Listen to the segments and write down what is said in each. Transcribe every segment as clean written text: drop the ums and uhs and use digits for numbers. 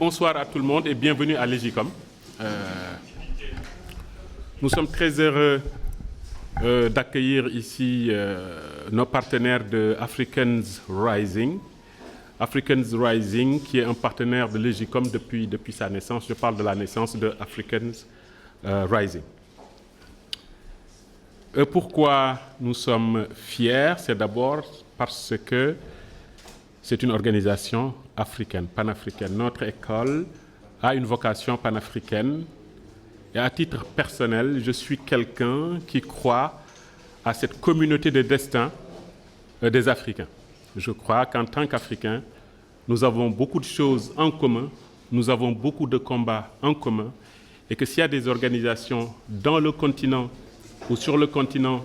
bonsoir à tout le monde et bienvenue à l'EGICOM. Nous sommes très heureux d'accueillir ici nos partenaires de Africans Rising. Africans Rising, qui est un partenaire de l'EGICOM depuis sa naissance. Je parle de la naissance de Africans Rising. Pourquoi nous sommes fiers? C'est d'abord parce que c'est une organisation africaine, panafricaine. Notre école a une vocation panafricaine. Et à titre personnel, je suis quelqu'un qui croit à cette communauté de destin des Africains. Je crois qu'en tant qu'Africains, nous avons beaucoup de choses en commun, nous avons beaucoup de combats en commun, et que s'il y a des organisations dans le continent ou sur le continent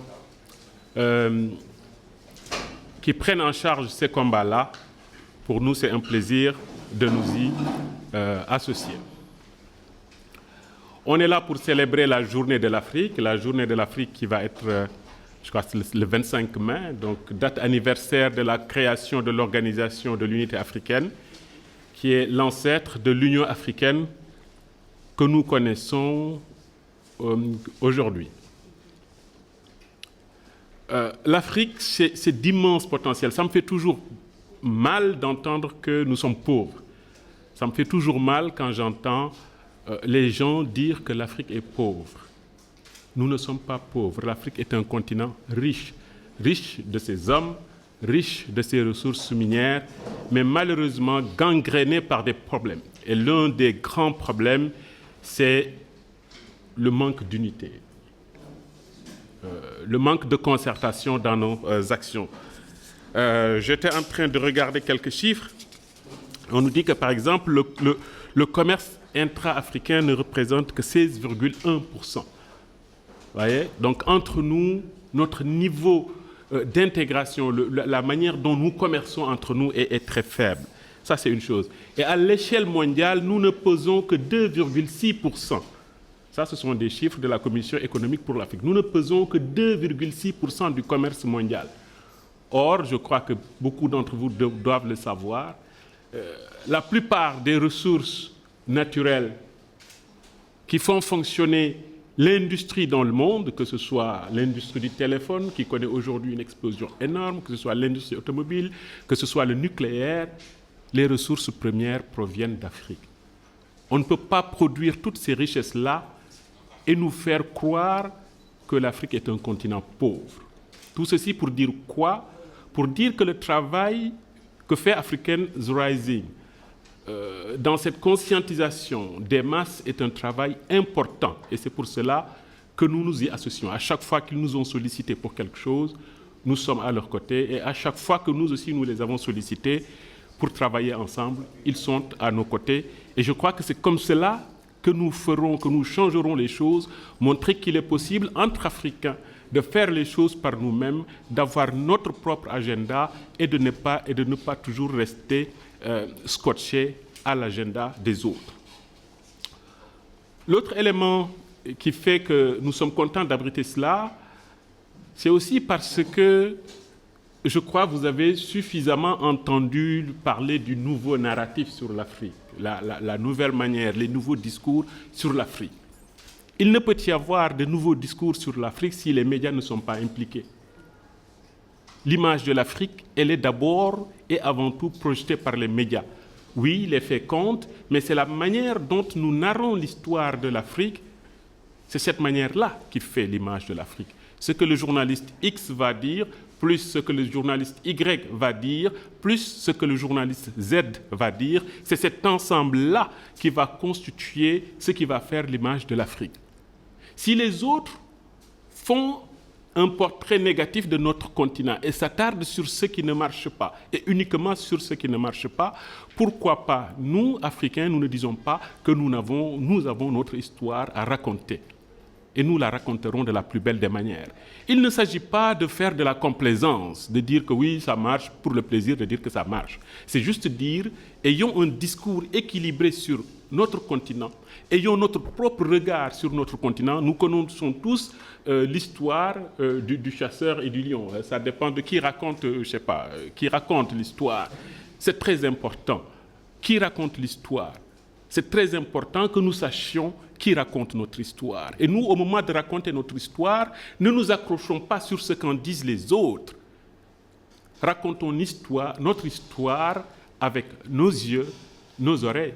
qui prennent en charge ces combats-là, pour nous, c'est un plaisir de nous y associer. On est là pour célébrer la Journée de l'Afrique qui va être, je crois, le 25 mai, donc date anniversaire de la création de l'Organisation de l'Unité africaine, qui est l'ancêtre de l'Union africaine que nous connaissons aujourd'hui. L'Afrique, c'est d'immenses potentiels. Ça me fait toujours mal d'entendre que nous sommes pauvres. Ça me fait toujours mal quand j'entends les gens dire que l'Afrique est pauvre. Nous ne sommes pas pauvres. L'Afrique est un continent riche, riche de ses hommes, riche de ses ressources minières, mais malheureusement gangréné par des problèmes. Et l'un des grands problèmes, c'est le manque d'unité, le manque de concertation dans nos actions. J'étais en train de regarder quelques chiffres. On nous dit que, par exemple, le commerce intra-africain ne représente que 16,1%. Voyez? Donc, entre nous, notre niveau d'intégration, la manière dont nous commerçons entre nous est très faible. Ça, c'est une chose. Et à l'échelle mondiale, nous ne pesons que 2,6%. Ça, ce sont des chiffres de la Commission économique pour l'Afrique. Nous ne pesons que 2,6% du commerce mondial. Or, je crois que beaucoup d'entre vous doivent le savoir, la plupart des ressources naturelles qui font fonctionner l'industrie dans le monde, que ce soit l'industrie du téléphone qui connaît aujourd'hui une explosion énorme, que ce soit l'industrie automobile, que ce soit le nucléaire, les ressources premières proviennent d'Afrique. On ne peut pas produire toutes ces richesses-là et nous faire croire que l'Afrique est un continent pauvre. Tout ceci pour dire quoi? Pour dire que le travail que fait Africans Rising dans cette conscientisation des masses est un travail important. Et c'est pour cela que nous nous y associons. À chaque fois qu'ils nous ont sollicités pour quelque chose, nous sommes à leur côté. Et à chaque fois que nous aussi, nous les avons sollicités pour travailler ensemble, ils sont à nos côtés. Et je crois que c'est comme cela que nous ferons, que nous changerons les choses, montrer qu'il est possible entre Africains de faire les choses par nous-mêmes, d'avoir notre propre agenda et de ne pas toujours rester scotché à l'agenda des autres. L'autre élément qui fait que nous sommes contents d'abriter cela, c'est aussi parce que je crois que vous avez suffisamment entendu parler du nouveau narratif sur l'Afrique, la nouvelle manière, les nouveaux discours sur l'Afrique. Il ne peut y avoir de nouveaux discours sur l'Afrique si les médias ne sont pas impliqués. L'image de l'Afrique, elle est d'abord et avant tout projetée par les médias. Oui, les faits comptent, mais c'est la manière dont nous narrons l'histoire de l'Afrique, c'est cette manière-là qui fait l'image de l'Afrique. Ce que le journaliste X va dire, plus ce que le journaliste Y va dire, plus ce que le journaliste Z va dire, c'est cet ensemble-là qui va constituer ce qui va faire l'image de l'Afrique. Si les autres font un portrait négatif de notre continent et s'attardent sur ce qui ne marche pas, et uniquement sur ce qui ne marche pas, pourquoi pas, nous, Africains, nous ne disons pas que nous avons notre histoire à raconter. Et nous la raconterons de la plus belle des manières. Il ne s'agit pas de faire de la complaisance, de dire que oui, ça marche pour le plaisir de dire que ça marche. C'est juste dire, ayons un discours équilibré sur notre continent, ayons notre propre regard sur notre continent. Nous connaissons tous l'histoire du chasseur et du lion. Ça dépend de qui raconte, qui raconte l'histoire. C'est très important. Qui raconte l'histoire? c'est très important que nous sachions qui raconte notre histoire. Et nous, au moment de raconter notre histoire, ne nous accrochons pas sur ce qu'en disent les autres. Racontons notre histoire avec nos yeux, nos oreilles.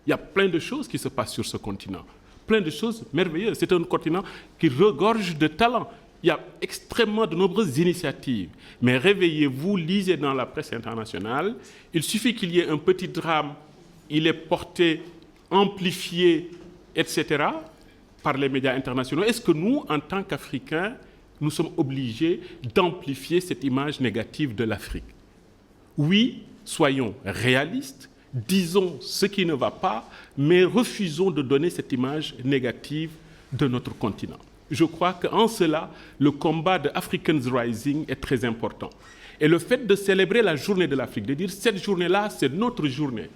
Il y a plein de choses qui se passent sur ce continent, plein de choses merveilleuses. C'est un continent qui regorge de talents. Il y a extrêmement de nombreuses initiatives. Mais réveillez-vous, lisez dans la presse internationale. Il suffit qu'il y ait un petit drame, il est porté, amplifié, etc., par les médias internationaux. Est-ce que nous, en tant qu'Africains, nous sommes obligés d'amplifier cette image négative de l'Afrique? Oui, soyons réalistes, disons ce qui ne va pas, mais refusons de donner cette image négative de notre continent. Je crois qu'en cela, le combat de Africans Rising est très important. Et le fait de célébrer la journée de l'Afrique, de dire cette journée-là, c'est notre journée,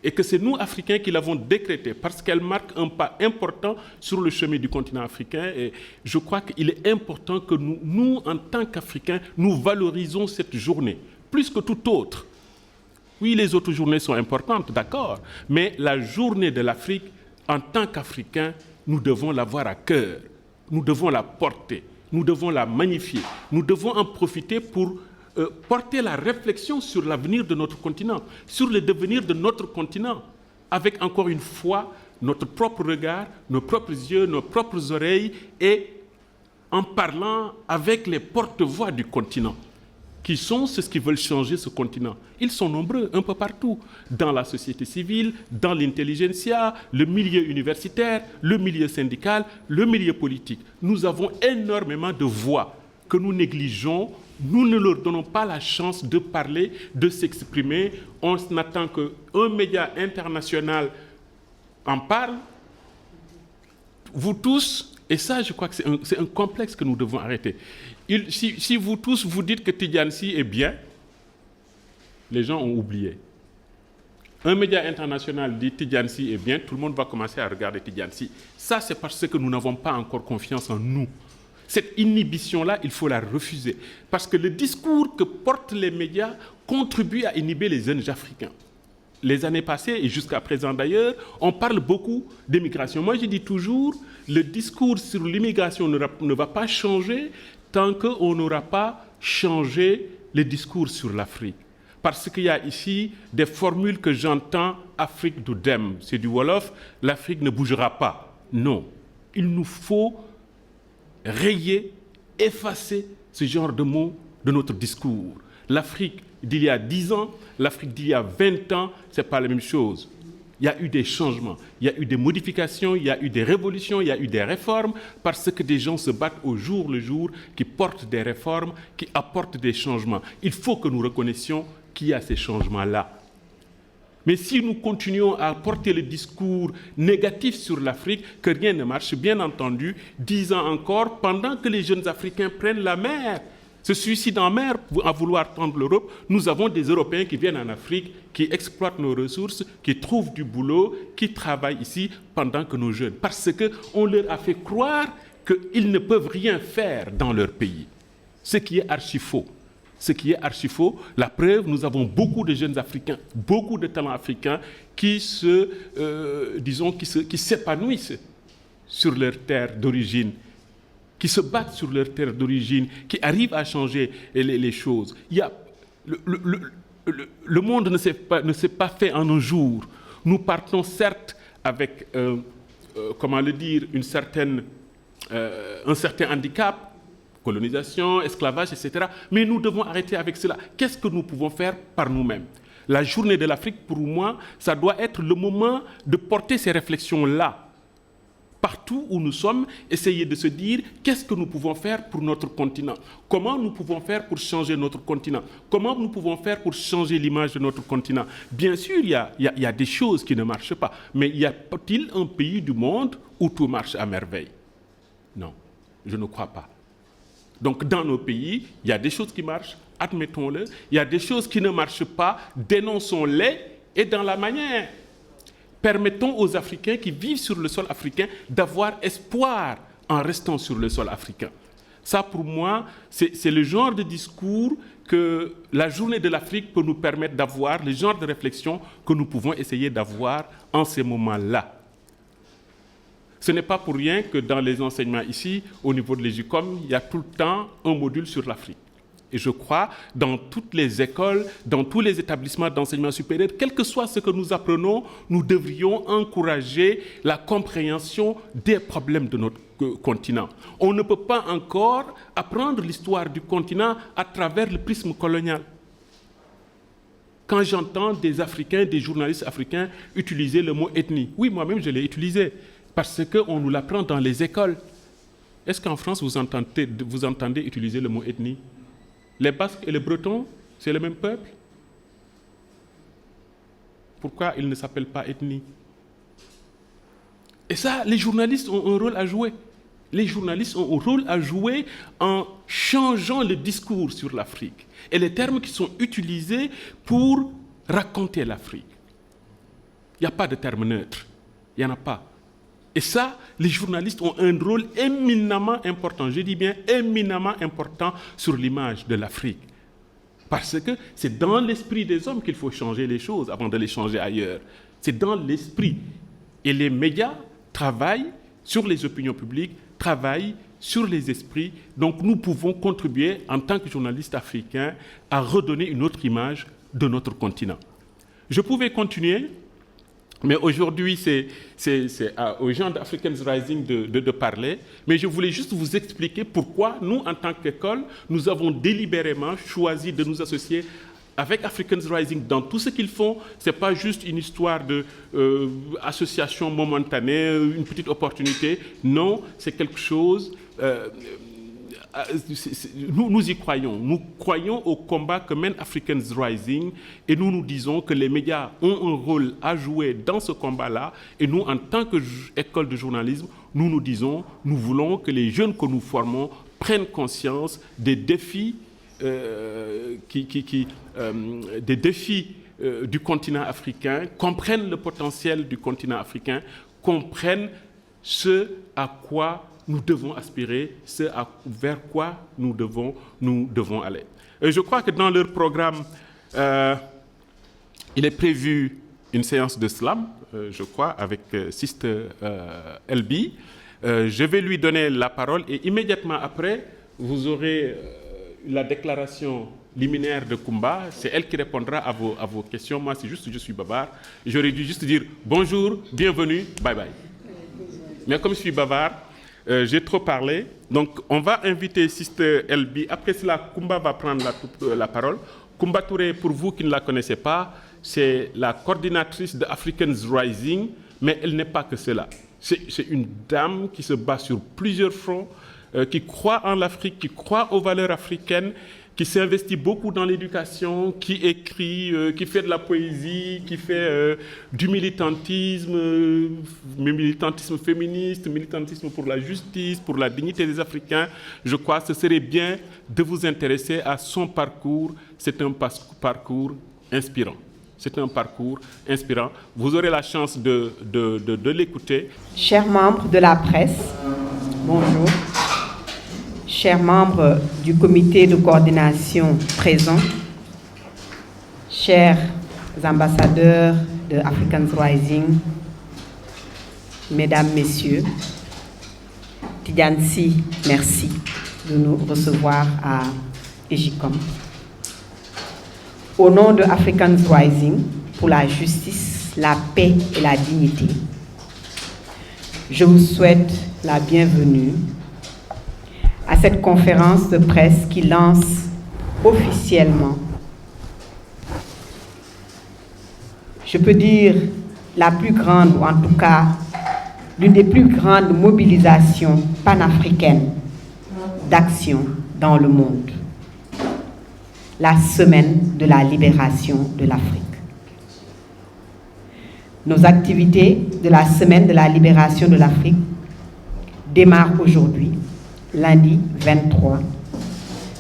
et que c'est nous, Africains, qui l'avons décrétée, parce qu'elle marque un pas important sur le chemin du continent africain. Et je crois qu'il est important que nous, en tant qu'Africains, nous valorisons cette journée, plus que tout autre. Oui, les autres journées sont importantes, d'accord, mais la journée de l'Afrique, en tant qu'Africains, nous devons l'avoir à cœur. Nous devons la porter, nous devons la magnifier, nous devons en profiter pour porter la réflexion sur l'avenir de notre continent, sur le devenir de notre continent, avec encore une fois notre propre regard, nos propres yeux, nos propres oreilles, et en parlant avec les porte-voix du continent, qui sont ceux qui veulent changer ce continent. Ils sont nombreux, un peu partout, dans la société civile, dans l'intelligentsia, le milieu universitaire, le milieu syndical, le milieu politique. Nous avons énormément de voix que nous négligeons. Nous ne leur donnons pas la chance de parler, de s'exprimer. On attend qu'un média international en parle. Vous tous, et ça, je crois que c'est un complexe que nous devons arrêter. Si vous tous, vous dites que Tidjane Sy est bien, les gens ont oublié. Un média international dit Tidjane Sy est bien, tout le monde va commencer à regarder Tidjane Sy. Ça, c'est parce que nous n'avons pas encore confiance en nous. Cette inhibition-là, il faut la refuser. Parce que le discours que portent les médias contribue à inhiber les jeunes Africains. Les années passées, et jusqu'à présent d'ailleurs, on parle beaucoup d'immigration. Moi, je dis toujours, le discours sur l'immigration ne va pas changer tant qu'on n'aura pas changé le discours sur l'Afrique. Parce qu'il y a ici des formules que j'entends, Afrique du Dem, c'est du Wolof, l'Afrique ne bougera pas. Non, il nous faut rayer, effacer ce genre de mots de notre discours. L'Afrique d'il y a 10 ans, l'Afrique d'il y a 20 ans, ce n'est pas la même chose. Il y a eu des changements, il y a eu des modifications, il y a eu des révolutions, il y a eu des réformes, parce que des gens se battent au jour le jour, qui portent des réformes, qui apportent des changements. Il faut que nous reconnaissions qu'il y a ces changements-là. Mais si nous continuons à porter le discours négatif sur l'Afrique, que rien ne marche, bien entendu, 10 ans encore, pendant que les jeunes Africains prennent la mer, se suicident en mer à vouloir tendre l'Europe, nous avons des Européens qui viennent en Afrique, qui exploitent nos ressources, qui trouvent du boulot, qui travaillent ici pendant que nos jeunes, parce qu'on leur a fait croire qu'ils ne peuvent rien faire dans leur pays, ce qui est archi faux. Ce qui est archi faux, la preuve, nous avons beaucoup de jeunes Africains, beaucoup de talents africains qui s'épanouissent sur leur terre d'origine, qui se battent sur leur terre d'origine, qui arrivent à changer les choses. Le monde ne s'est pas fait en un jour. Nous partons certes avec, un certain handicap, colonisation, esclavage, etc. Mais nous devons arrêter avec cela. Qu'est-ce que nous pouvons faire par nous-mêmes? La journée de l'Afrique, pour moi, ça doit être le moment de porter ces réflexions-là. Partout où nous sommes, essayer de se dire qu'est-ce que nous pouvons faire pour notre continent? Comment nous pouvons faire pour changer notre continent? Comment nous pouvons faire pour changer l'image de notre continent? Bien sûr, il y a des choses qui ne marchent pas, mais y a-t-il un pays du monde où tout marche à merveille? Non, je ne crois pas. Donc dans nos pays, il y a des choses qui marchent, admettons-le. Il y a des choses qui ne marchent pas, dénonçons-les, et dans la manière. Permettons aux Africains qui vivent sur le sol africain d'avoir espoir en restant sur le sol africain. Ça, pour moi, c'est le genre de discours que la journée de l'Afrique peut nous permettre d'avoir, le genre de réflexion que nous pouvons essayer d'avoir en ces moments-là. Ce n'est pas pour rien que dans les enseignements ici, au niveau de l'EJUCOM, il y a tout le temps un module sur l'Afrique. Et je crois, dans toutes les écoles, dans tous les établissements d'enseignement supérieur, quel que soit ce que nous apprenons, nous devrions encourager la compréhension des problèmes de notre continent. On ne peut pas encore apprendre l'histoire du continent à travers le prisme colonial. Quand j'entends des Africains, des journalistes africains utiliser le mot ethnie, oui, moi-même je l'ai utilisé, parce qu'on nous l'apprend dans les écoles. Est-ce qu'en France, vous entendez utiliser le mot ethnie? Les Basques et les Bretons, c'est le même peuple? Pourquoi ils ne s'appellent pas ethnie? Et ça, les journalistes ont un rôle à jouer. Les journalistes ont un rôle à jouer en changeant le discours sur l'Afrique et les termes qui sont utilisés pour raconter l'Afrique. Il n'y a pas de terme neutre. Il n'y en a pas. Et ça, les journalistes ont un rôle éminemment important, je dis bien éminemment important sur l'image de l'Afrique. Parce que c'est dans l'esprit des hommes qu'il faut changer les choses avant de les changer ailleurs. C'est dans l'esprit. Et les médias travaillent sur les opinions publiques, travaillent sur les esprits. Donc nous pouvons contribuer en tant que journalistes africains à redonner une autre image de notre continent. Je pouvais continuer, mais aujourd'hui c'est aux gens d'Africains Rising de parler. Mais je voulais juste vous expliquer pourquoi nous, en tant qu'école, nous avons délibérément choisi de nous associer avec Africans Rising dans tout ce qu'ils font. Ce n'est pas juste une histoire d'association momentanée, une petite opportunité. Non, c'est quelque chose... nous y croyons. Nous croyons au combat que mène Africans Rising et nous nous disons que les médias ont un rôle à jouer dans ce combat-là. Et nous, en tant qu'école de journalisme, nous nous disons, nous voulons que les jeunes que nous formons prennent conscience des défis des défis du continent africain, comprennent le potentiel du continent africain, comprennent ce à quoi nous devons aspirer, vers quoi nous devons aller. Et je crois que dans leur programme, il est prévu une séance de slam, je crois, avec Sister Elbi. Je vais lui donner la parole et immédiatement après, vous aurez la déclaration liminaire de Kumba. C'est elle qui répondra à vos questions. Moi, c'est juste, je suis bavard. J'aurais dû juste dire bonjour, bienvenue, bye bye. Mais comme je suis bavard, j'ai trop parlé. Donc, on va inviter Sister Elbi. Après cela, Kumba va prendre la parole. Kumba Touré, pour vous qui ne la connaissez pas, c'est la coordinatrice de Africans Rising, mais elle n'est pas que cela. C'est une dame qui se bat sur plusieurs fronts, qui croit en l'Afrique, qui croit aux valeurs africaines, qui s'investit beaucoup dans l'éducation, qui écrit, qui fait de la poésie, qui fait du militantisme féministe, militantisme pour la justice, pour la dignité des Africains. Je crois que ce serait bien de vous intéresser à son parcours. C'est un parcours inspirant. C'est un parcours inspirant. Vous aurez la chance de l'écouter. Chers membres de la presse, bonjour. Chers membres du comité de coordination présents, chers ambassadeurs de Africans Rising, mesdames, messieurs, Tidjansi, merci de nous recevoir à EJUCOM. Au nom de Africans Rising pour la justice, la paix et la dignité, je vous souhaite la bienvenue à cette conférence de presse qui lance officiellement, je peux dire, la plus grande, ou en tout cas, l'une des plus grandes mobilisations panafricaines d'action dans le monde. La semaine de la libération de l'Afrique. Nos activités de la semaine de la libération de l'Afrique démarrent aujourd'hui, lundi 23,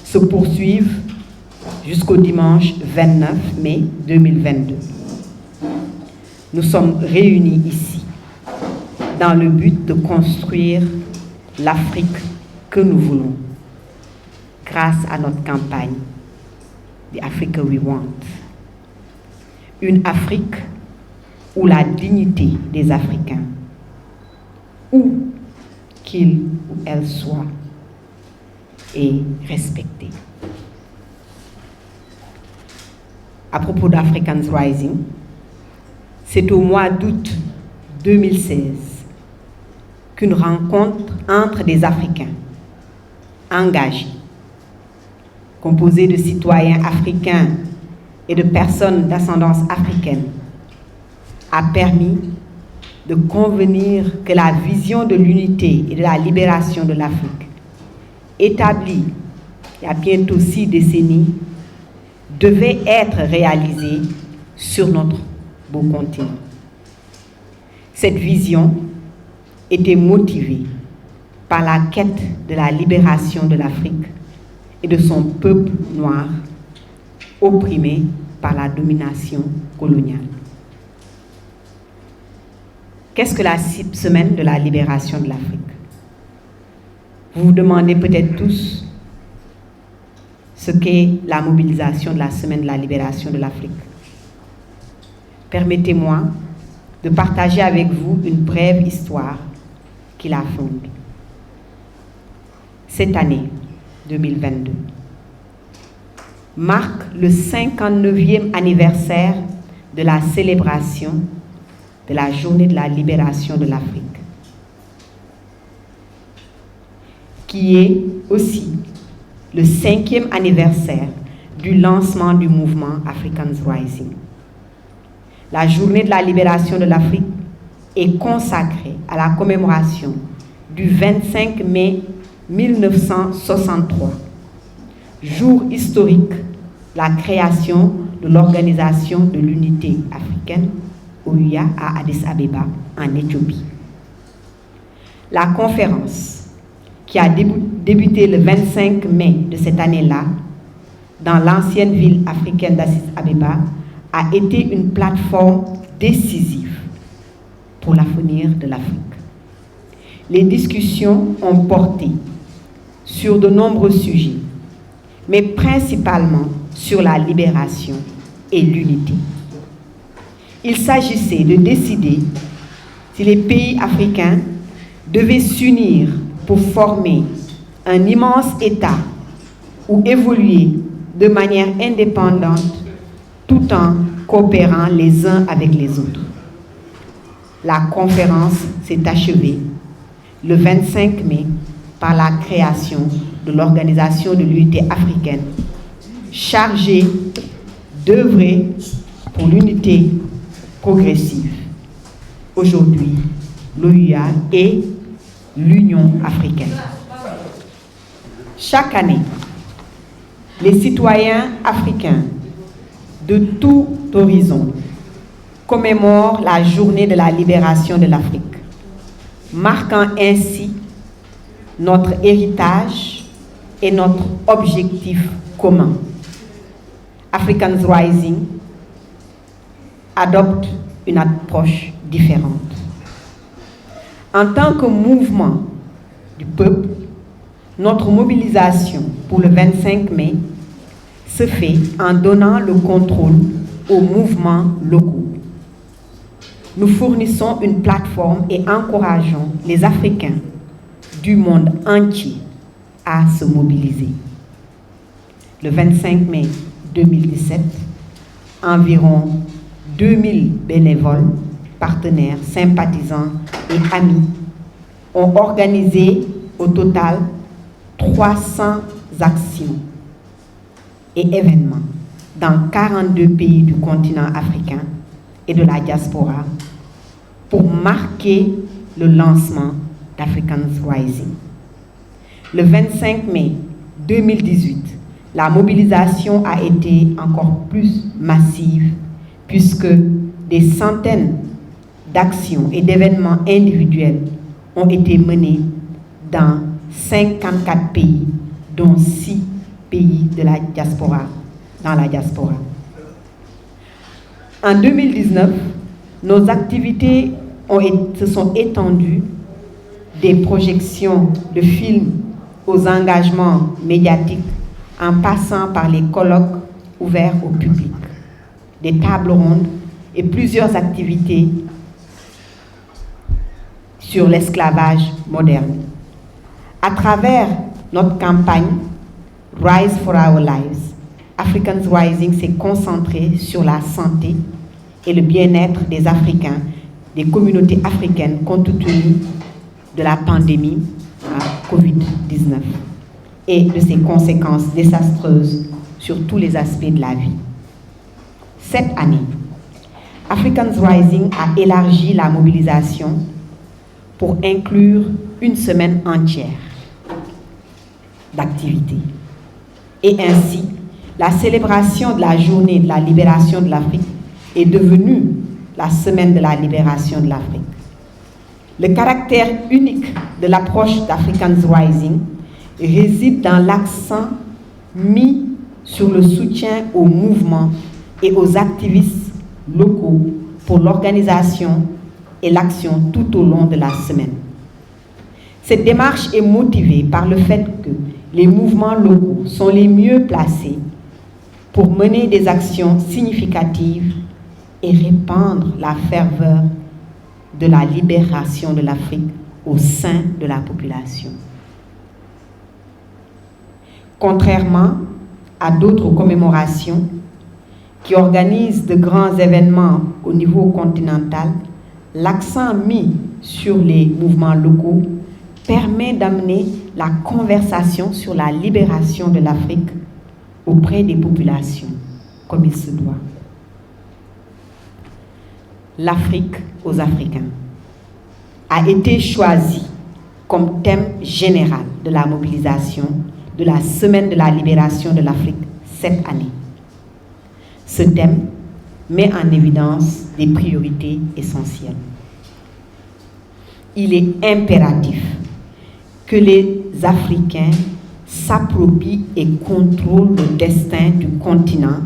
se poursuivent jusqu'au dimanche 29 mai 2022. Nous sommes réunis ici dans le but de construire l'Afrique que nous voulons, grâce à notre campagne The Africa We Want. Une Afrique où la dignité des Africains, où qu'ils ou elles soient, est respectée. À propos d'Africans Rising, c'est au mois d'août 2016 qu'une rencontre entre des Africains engagés, composés de citoyens africains et de personnes d'ascendance africaine, a permis de convenir que la vision de l'unité et de la libération de l'Afrique, établie il y a bientôt 6 décennies, devait être réalisée sur notre beau continent. Cette vision était motivée par la quête de la libération de l'Afrique et de son peuple noir, opprimé par la domination coloniale. Qu'est-ce que la semaine de la libération de l'Afrique? Vous vous demandez peut-être tous ce qu'est la mobilisation de la semaine de la libération de l'Afrique. Permettez-moi de partager avec vous une brève histoire qui la fonde. Cette année 2022 marque le 59e anniversaire de la célébration de la journée de la libération de l'Afrique, qui est aussi le 5e anniversaire du lancement du mouvement Africans Rising. La journée de la libération de l'Afrique est consacrée à la commémoration du 25 mai 1963, jour historique de la création de l'Organisation de l'Unité africaine, OUA, à Addis Abeba, en Éthiopie. La conférence, qui a débuté le 25 mai de cette année-là, dans l'ancienne ville africaine d'Addis Abeba, a été une plateforme décisive pour l'avenir de l'Afrique. Les discussions ont porté sur de nombreux sujets, mais principalement sur la libération et l'unité. Il s'agissait de décider si les pays africains devaient s'unir pour former un immense État ou évoluer de manière indépendante tout en coopérant les uns avec les autres. La conférence s'est achevée le 25 mai par la création de l'Organisation de l'Unité africaine, chargée d'œuvrer pour l'unité progressive. Aujourd'hui, l'OUA et l'Union africaine. Chaque année, les citoyens africains de tout horizon commémorent la journée de la libération de l'Afrique, marquant ainsi notre héritage et notre objectif commun. Africans Rising adopte une approche différente. En tant que mouvement du peuple, notre mobilisation pour le 25 mai se fait en donnant le contrôle aux mouvements locaux. Nous fournissons une plateforme et encourageons les Africains du monde entier à se mobiliser. Le 25 mai 2017, environ 2000 bénévoles, partenaires, sympathisants et amis ont organisé au total 300 actions et événements dans 42 pays du continent africain et de la diaspora pour marquer le lancement d'Africans Rising. Le 25 mai 2018, la mobilisation a été encore plus massive puisque des centaines d'actions et d'événements individuels ont été menés dans 54 pays, dont 6 pays de la diaspora, dans la diaspora. En 2019, nos activités se sont étendues des projections de films aux engagements médiatiques en passant par les colloques ouverts au public, des tables rondes et plusieurs activités sur l'esclavage moderne. À travers notre campagne Rise for Our Lives, Africans Rising s'est concentré sur la santé et le bien-être des Africains, des communautés africaines compte tenu de la pandémie Covid-19 et de ses conséquences désastreuses sur tous les aspects de la vie. Cette année, Africans Rising a élargi la mobilisation pour inclure une semaine entière d'activités. Et ainsi, la célébration de la journée de la libération de l'Afrique est devenue la semaine de la libération de l'Afrique. Le caractère unique de l'approche d'Africans Rising réside dans l'accent mis sur le soutien aux mouvements et aux activistes locaux pour l'organisation et l'action tout au long de la semaine. Cette démarche est motivée par le fait que les mouvements locaux sont les mieux placés pour mener des actions significatives et répandre la ferveur de la libération de l'Afrique au sein de la population. Contrairement à d'autres commémorations qui organisent de grands événements au niveau continental, l'accent mis sur les mouvements locaux permet d'amener la conversation sur la libération de l'Afrique auprès des populations, comme il se doit. L'Afrique aux Africains a été choisie comme thème général de la mobilisation de la Semaine de la libération de l'Afrique cette année. Ce thème met en évidence des priorités essentielles. Il est impératif que les Africains s'approprient et contrôlent le destin du continent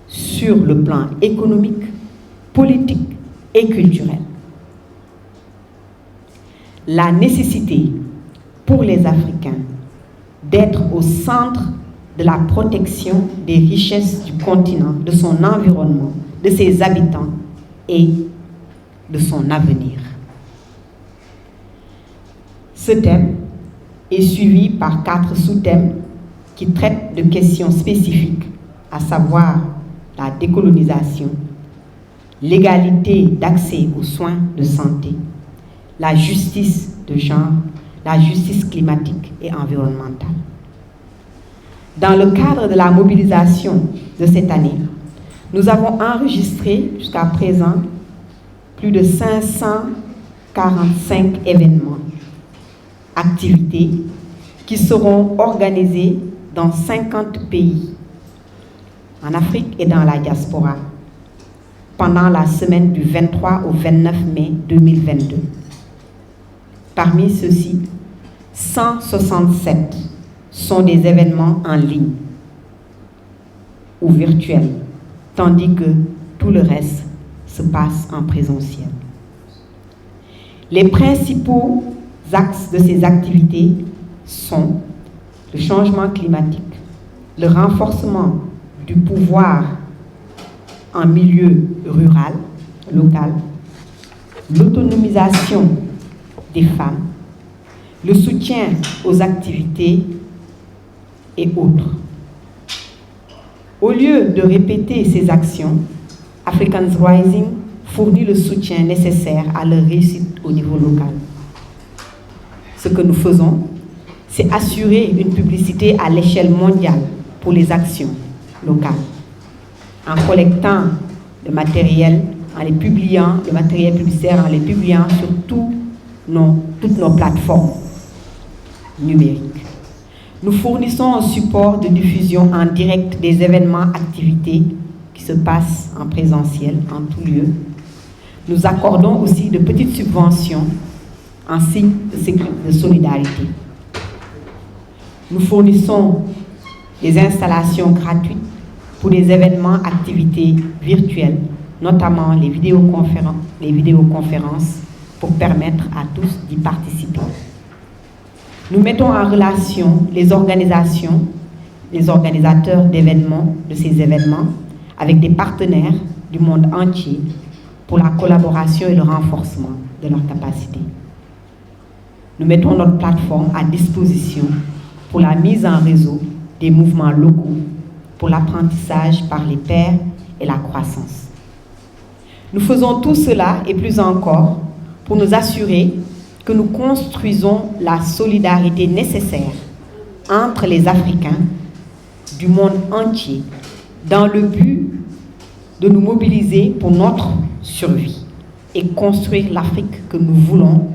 sur le plan économique, politique et culturel. La nécessité pour les Africains d'être au centre de la protection des richesses du continent, de son environnement, de ses habitants et de son avenir. Ce thème est suivi par 4 sous-thèmes qui traitent de questions spécifiques, à savoir la décolonisation, l'égalité d'accès aux soins de santé, la justice de genre, la justice climatique et environnementale. Dans le cadre de la mobilisation de cette année, nous avons enregistré jusqu'à présent plus de 545 événements, activités qui seront organisées dans 50 pays, en Afrique et dans la diaspora, pendant la semaine du 23 au 29 mai 2022. Parmi ceux-ci, 167 sont des événements en ligne ou virtuels, tandis que tout le reste se passe en présentiel. Les principaux axes de ces activités sont le changement climatique, le renforcement du pouvoir en milieu rural, local, l'autonomisation des femmes, le soutien aux activités et autres. Au lieu de répéter ces actions, Africans Rising fournit le soutien nécessaire à leur réussite au niveau local. Ce que nous faisons, c'est assurer une publicité à l'échelle mondiale pour les actions locales, en collectant le matériel, en les publiant, le matériel publicitaire, en les publiant sur toutes nos plateformes numériques. Nous fournissons un support de diffusion en direct des événements, activités qui se passent en présentiel, en tout lieu. Nous accordons aussi de petites subventions en signe de solidarité. Nous fournissons des installations gratuites pour des événements, activités virtuelles, notamment les vidéoconférences pour permettre à tous d'y participer. Nous mettons en relation les organisations les organisateurs de ces événements, avec des partenaires du monde entier pour la collaboration et le renforcement de leurs capacités. Nous mettons notre plateforme à disposition pour la mise en réseau des mouvements locaux, pour l'apprentissage par les pairs et la croissance. Nous faisons tout cela et plus encore pour nous assurer que nous construisons la solidarité nécessaire entre les Africains du monde entier dans le but de nous mobiliser pour notre survie et construire l'Afrique que nous voulons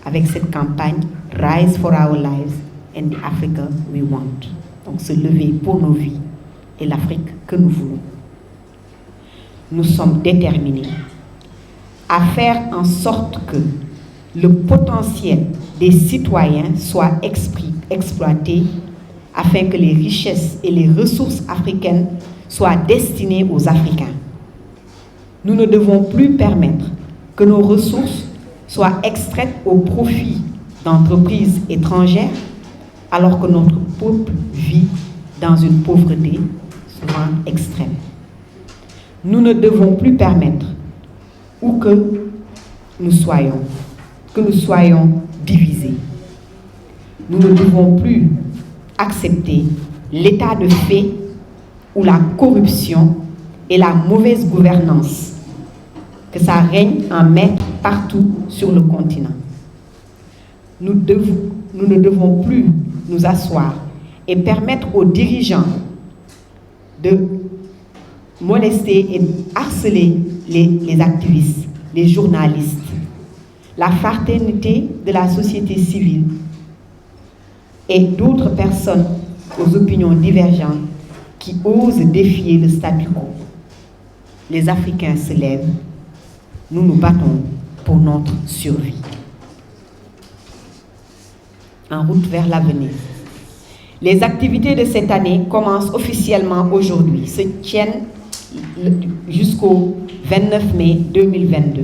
avec cette campagne Rise for Our Lives and the Africa We Want. Donc se lever pour nos vies et l'Afrique que nous voulons. Nous sommes déterminés à faire en sorte que le potentiel des citoyens soit exploité afin que les richesses et les ressources africaines soient destinées aux Africains. Nous ne devons plus permettre que nos ressources soient extraites au profit d'entreprises étrangères alors que notre peuple vit dans une pauvreté souvent extrême. Nous ne devons plus permettre que nous soyons divisés. Nous ne devons plus accepter l'état de fait où la corruption et la mauvaise gouvernance, que ça règne en maître partout sur le continent. Nous ne devons plus nous asseoir et permettre aux dirigeants de molester et harceler les activistes, les journalistes, la fraternité de la société civile et d'autres personnes aux opinions divergentes qui osent défier le statu quo. Les Africains se lèvent, nous nous battons pour notre survie. En route vers l'avenir. Les activités de cette année commencent officiellement aujourd'hui, se tiennent jusqu'au 29 mai 2022.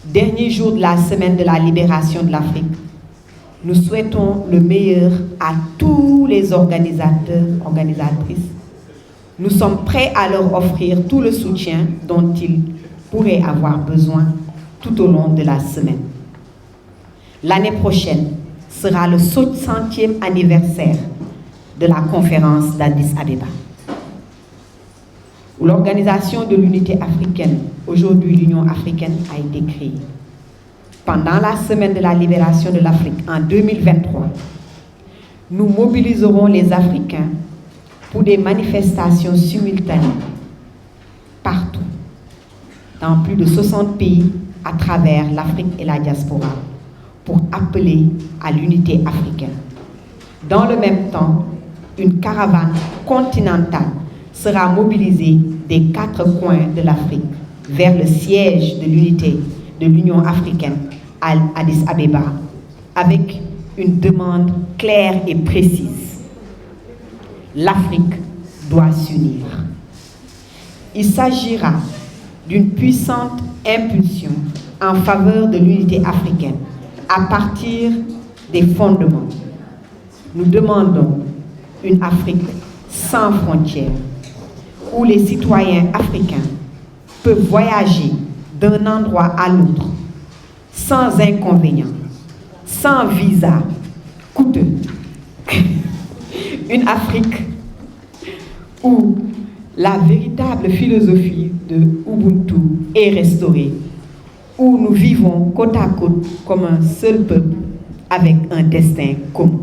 Dernier jour de la semaine de la libération de l'Afrique. Nous souhaitons le meilleur à tous les organisateurs, organisatrices. Nous sommes prêts à leur offrir tout le soutien dont ils pourraient avoir besoin tout au long de la semaine. L'année prochaine sera le 60e anniversaire de la conférence d'Addis Abeba. L'Organisation de l'Unité africaine, aujourd'hui l'Union africaine, a été créée. Pendant la semaine de la libération de l'Afrique en 2023, nous mobiliserons les Africains pour des manifestations simultanées partout, dans plus de 60 pays à travers l'Afrique et la diaspora, pour appeler à l'unité africaine. Dans le même temps, une caravane continentale sera mobilisée des 4 coins de l'Afrique vers le siège de l'unité de l'Union africaine à Addis Abeba avec une demande claire et précise. L'Afrique doit s'unir. Il s'agira d'une puissante impulsion en faveur de l'unité africaine à partir des fondements. Nous demandons une Afrique sans frontières, où les citoyens africains peuvent voyager d'un endroit à l'autre sans inconvénient, sans visa coûteux. Une Afrique où la véritable philosophie de Ubuntu est restaurée, où nous vivons côte à côte comme un seul peuple avec un destin commun.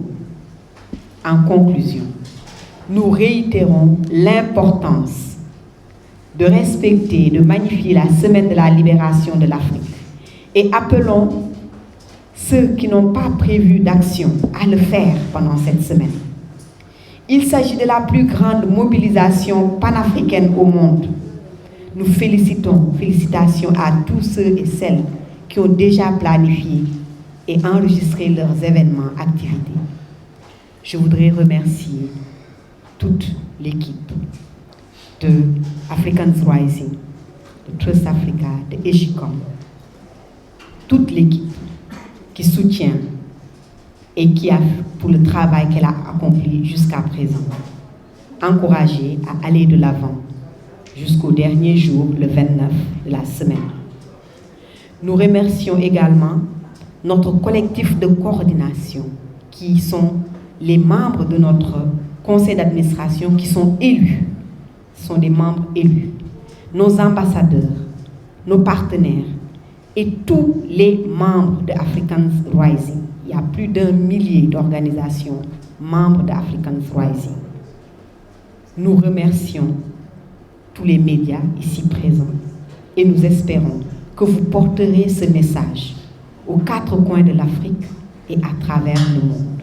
En conclusion, nous réitérons l'importance de respecter et de magnifier la semaine de la libération de l'Afrique et appelons ceux qui n'ont pas prévu d'action à le faire pendant cette semaine. Il s'agit de la plus grande mobilisation panafricaine au monde. Nous félicitations à tous ceux et celles qui ont déjà planifié et enregistré leurs événements, activités. Je voudrais remercier toute l'équipe de Africans Rising, de Trust Africa, de EGICOM, toute l'équipe qui soutient et qui a, pour le travail qu'elle a accompli jusqu'à présent. Encouragée à aller de l'avant jusqu'au dernier jour, le 29 de la semaine. Nous remercions également notre collectif de coordination, qui sont les membres de notre conseil d'administration qui sont élus. Ce sont des membres élus. Nos ambassadeurs, nos partenaires et tous les membres de Africans Rising. Il y a plus d'1 millier d'organisations membres de Africans Rising. Nous remercions tous les médias ici présents et nous espérons que vous porterez ce message aux 4 coins de l'Afrique et à travers le monde.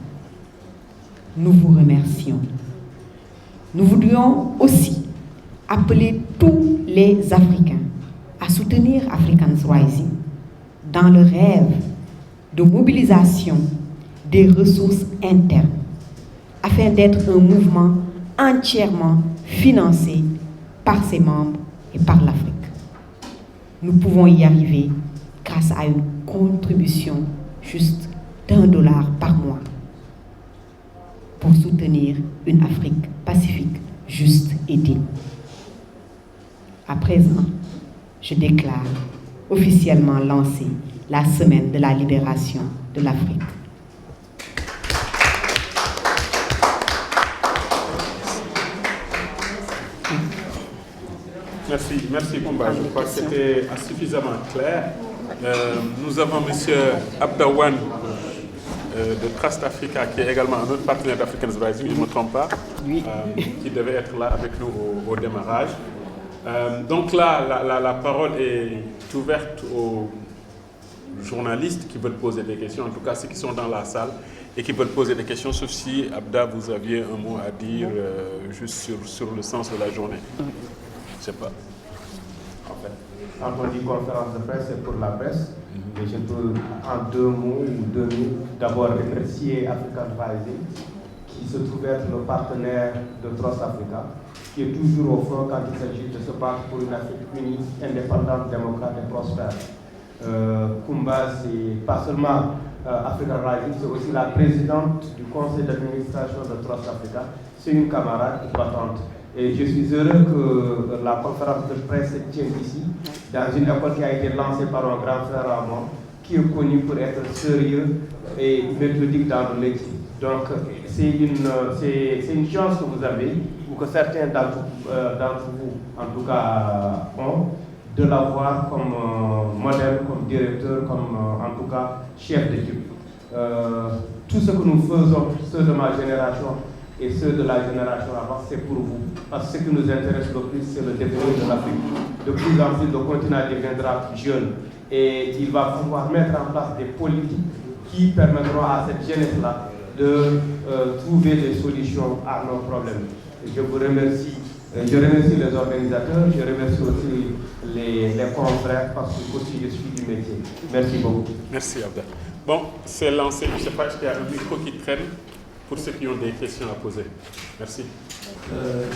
Nous vous remercions. Nous voudrions aussi appeler tous les Africains à soutenir Africans Rising dans le rêve de mobilisation des ressources internes afin d'être un mouvement entièrement financé par ses membres et par l'Afrique. Nous pouvons y arriver grâce à une contribution juste d'$1 par mois pour soutenir une Afrique pacifique, juste et digne. À présent, je déclare officiellement lancée la semaine de la libération de l'Afrique. Merci Koumba. Je crois que c'était suffisamment clair. Nous avons M. Abdawan de Trust Africa, qui est également un autre partenaire d'Africans Rising, je ne me trompe pas, Oui. qui devait être là avec nous au démarrage. Donc là, la parole est ouverte aux journalistes qui veulent poser des questions, en tout cas ceux qui sont dans la salle et qui veulent poser des questions, sauf si, Abda, vous aviez un mot à dire juste sur le sens de la journée. Je ne sais pas. En fait, quand on dit conférence de presse, c'est pour la presse. Et je peux, en 2 mots ou 2 minutes, d'abord remercier African Rising, qui se trouve être le partenaire de Trust Africa, qui est toujours au front quand il s'agit de se battre pour une Afrique unie, indépendante, démocrate et prospère. Koumba, c'est pas seulement African Rising, c'est aussi la présidente du conseil d'administration de Trust Africa. C'est une camarade battante. Et je suis heureux que la conférence de presse se tienne ici, dans une école qui a été lancée par un grand frère à moi, qui est connu pour être sérieux et méthodique dans le métier. Donc, c'est une chance que vous avez, ou que certains d'entre vous, en tout cas, ont, de l'avoir comme modèle, comme directeur, comme, en tout cas, chef d'équipe. Tout ce que nous faisons, ceux de ma génération, et ceux de la génération avant, c'est pour vous. Parce que ce qui nous intéresse le plus, c'est le développement de l'Afrique. De plus en plus, le continent deviendra jeune. Et il va pouvoir mettre en place des politiques qui permettront à cette jeunesse-là de trouver des solutions à nos problèmes. Et je vous remercie. Je remercie les organisateurs, je remercie aussi les confrères, parce que aussi je suis du métier. Merci beaucoup. Merci, Abda. Bon, c'est lancé. Je ne sais pas, est-ce qu'il y a un micro qui traîne pour ceux qui ont des questions à poser. Merci.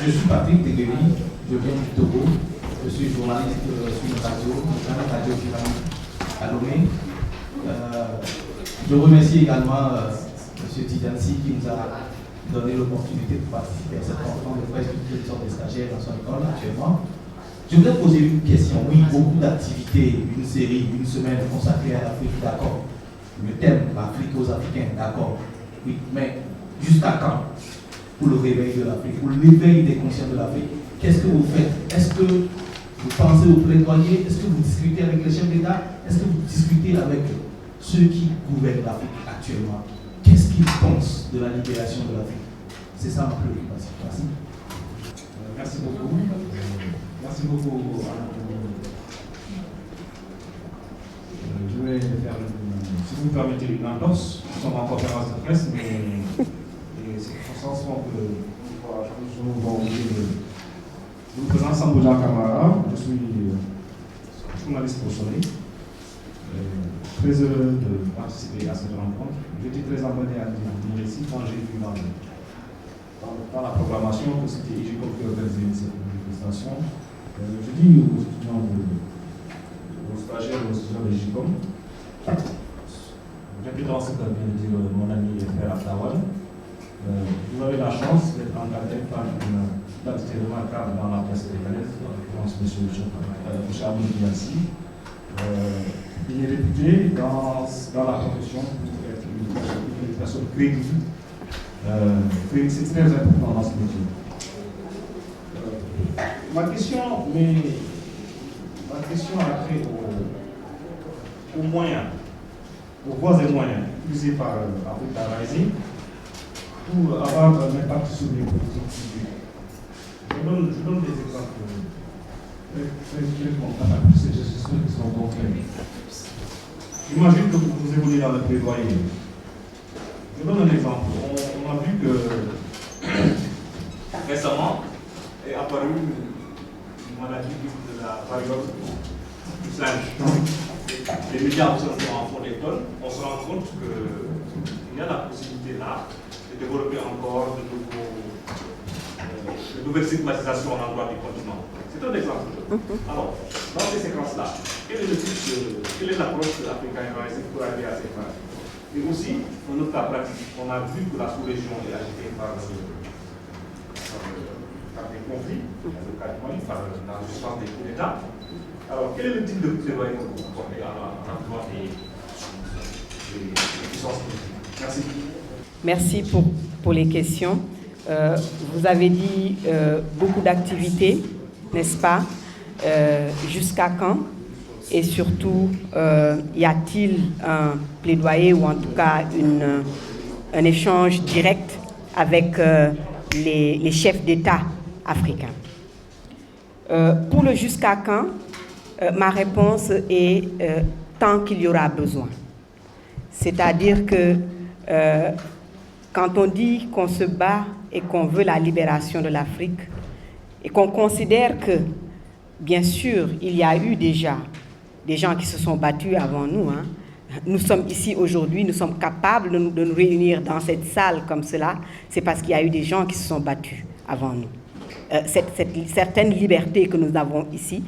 Je suis Patrick Tegueli, je viens du Togo. Je suis journaliste sur une radio à Lomé. Je remercie également M. Tidansi qui nous a donné l'opportunité de participer à cette conférence de presse qui sont des stagiaires dans son école actuellement. Je voudrais poser une question. Oui, beaucoup d'activités, une série, une semaine consacrée à l'Afrique, d'accord. Le thème, l'Afrique aux Africains, d'accord. Oui, mais jusqu'à quand pour le réveil de l'Afrique, pour l'éveil des consciences de l'Afrique? Qu'est-ce que vous faites? Est-ce que vous pensez aux plaidoyers? Est-ce que vous discutez avec les chefs d'État? Est-ce que vous discutez avec ceux qui gouvernent l'Afrique actuellement? Qu'est-ce qu'ils pensent de la libération de l'Afrique? C'est ça ma préoccupation. Merci. Merci beaucoup. Merci beaucoup. Je vais faire, si vous me permettez, une entorse. Nous sommes en conférence de presse, mais c'est pour ça que nous présente Sambouja Kamara. Je suis journaliste au Soleil. Très heureux de participer à cette rencontre. J'étais très amené à dire ici quand j'ai vu dans la proclamation que c'était IGCOM qui organisait cette manifestation. Je dis aux étudiants, aux stagiaires, aux étudiants de IGCOM, vous répétant ce que vient de dire mon ami et frère Abdawal, vous avez la chance d'être encadré par une identité remarquable dans la presse sénégalaise, en l'occurrence M. Abou Diassi. Il est réputé dans la profession pour être une personne crédible. C'est très important dans ce métier. Ma question a trait aux moyens, aux voies et moyens utilisés par Africa Rising pour avoir un impact sur les politiques publiques. Je donne des exemples très concrets, qui sont concrets. J'imagine que vous évoluez dans le plaidoyer. Je donne un exemple. On a vu que récemment est apparue une maladie de la variole du singe. Les médias en font des tonnes. On se rend compte qu'il y a la possibilité là de développer encore de nouvelles stigmatisations à l'endroit du continent. C'est un exemple. Alors, dans ces séquences-là, quelle est l'approche de l'Africa Rising pour arriver à ces fins? Et aussi, dans notre cas pratique, on a vu que la sous-région est agitée par des conflits, dans le cas du Mali, dans le sens des coups d'État. Alors, quel est le type de plaidoyer que vous portez à l'endroit des puissances politiques? Merci. Merci pour les questions. Vous avez dit beaucoup d'activités, n'est-ce pas? Jusqu'à quand? Et surtout, y a-t-il un plaidoyer ou en tout cas un échange direct avec les chefs d'État africains? Pour le jusqu'à quand, ma réponse est tant qu'il y aura besoin. C'est-à-dire que quand on dit qu'on se bat et qu'on veut la libération de l'Afrique et qu'on considère que, bien sûr, il y a eu déjà des gens qui se sont battus avant nous. Hein. Nous sommes ici aujourd'hui, nous sommes capables de nous réunir dans cette salle comme cela, c'est parce qu'il y a eu des gens qui se sont battus avant nous. Certaines libertés que nous avons ici,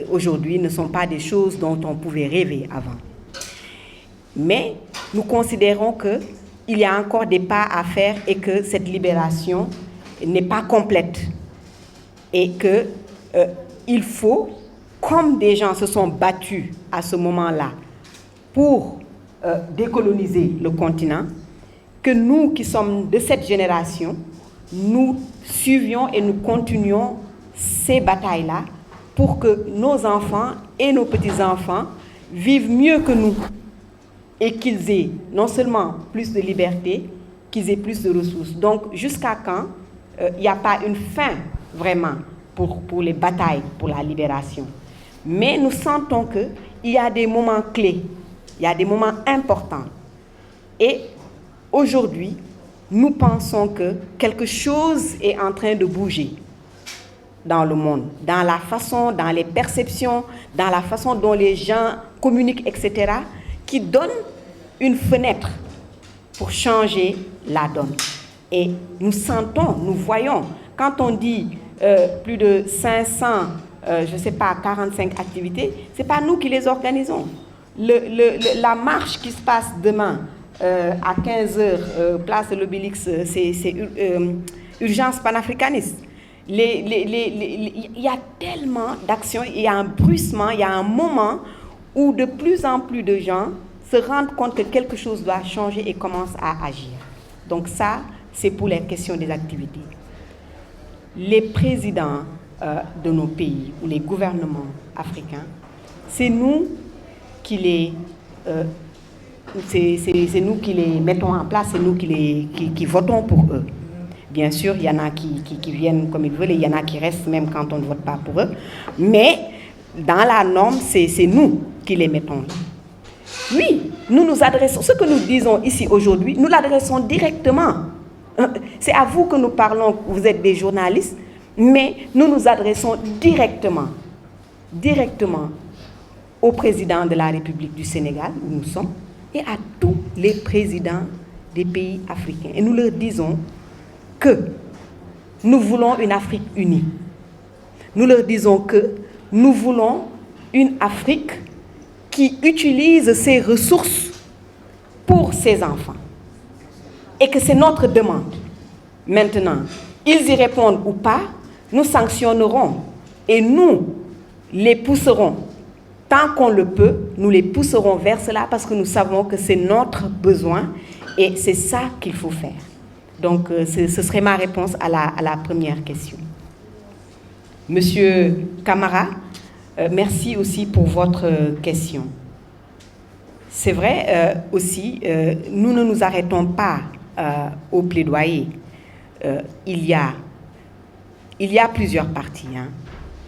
aujourd'hui, ne sont pas des choses dont on pouvait rêver avant. Mais nous considérons qu'il y a encore des pas à faire et que cette libération n'est pas complète. Et qu'il faut, comme des gens se sont battus à ce moment-là pour décoloniser le continent, que nous qui sommes de cette génération, nous suivions et nous continuions ces batailles-là pour que nos enfants et nos petits-enfants vivent mieux que nous et qu'ils aient non seulement plus de liberté, qu'ils aient plus de ressources. Donc, jusqu'à quand il n'y a pas une fin vraiment pour les batailles, pour la libération. Mais nous sentons qu'il y a des moments clés, il y a des moments importants. Et aujourd'hui, nous pensons que quelque chose est en train de bouger dans le monde, dans la façon, dans les perceptions, dans la façon dont les gens communiquent, etc., qui donne une fenêtre pour changer la donne. Et nous sentons, nous voyons, quand on dit plus de 500, je ne sais pas, 45 activités, ce n'est pas nous qui les organisons. La marche qui se passe demain à 15h, place de l'Obélix, c'est urgence panafricaniste. Il y a tellement d'actions, il y a un bruissement, il y a un moment où de plus en plus de gens se rendent compte que quelque chose doit changer et commencent à agir. Donc ça, c'est pour les questions des activités. Les présidents de nos pays ou les gouvernements africains, c'est nous qui les mettons en place, c'est nous qui votons pour eux. Bien sûr, il y en a qui viennent comme ils veulent et il y en a qui restent même quand on ne vote pas pour eux. Mais dans la norme, c'est nous qui les mettons là. Oui, nous nous adressons, ce que nous disons ici aujourd'hui, nous l'adressons directement. C'est à vous que nous parlons, vous êtes des journalistes, mais nous nous adressons directement au président de la République du Sénégal, où nous sommes, et à tous les présidents des pays africains. Et nous leur disons que nous voulons une Afrique unie. Nous leur disons que nous voulons une Afrique qui utilise ses ressources pour pour ces enfants et que c'est notre demande. Maintenant, ils y répondent ou pas, nous sanctionnerons et nous les pousserons. Tant qu'on le peut, nous les pousserons vers cela parce que nous savons que c'est notre besoin et c'est ça qu'il faut faire. Donc, ce serait ma réponse à la première question. Monsieur Camara, merci aussi pour votre question. C'est vrai aussi, nous ne nous arrêtons pas au plaidoyer. Il y a plusieurs parties.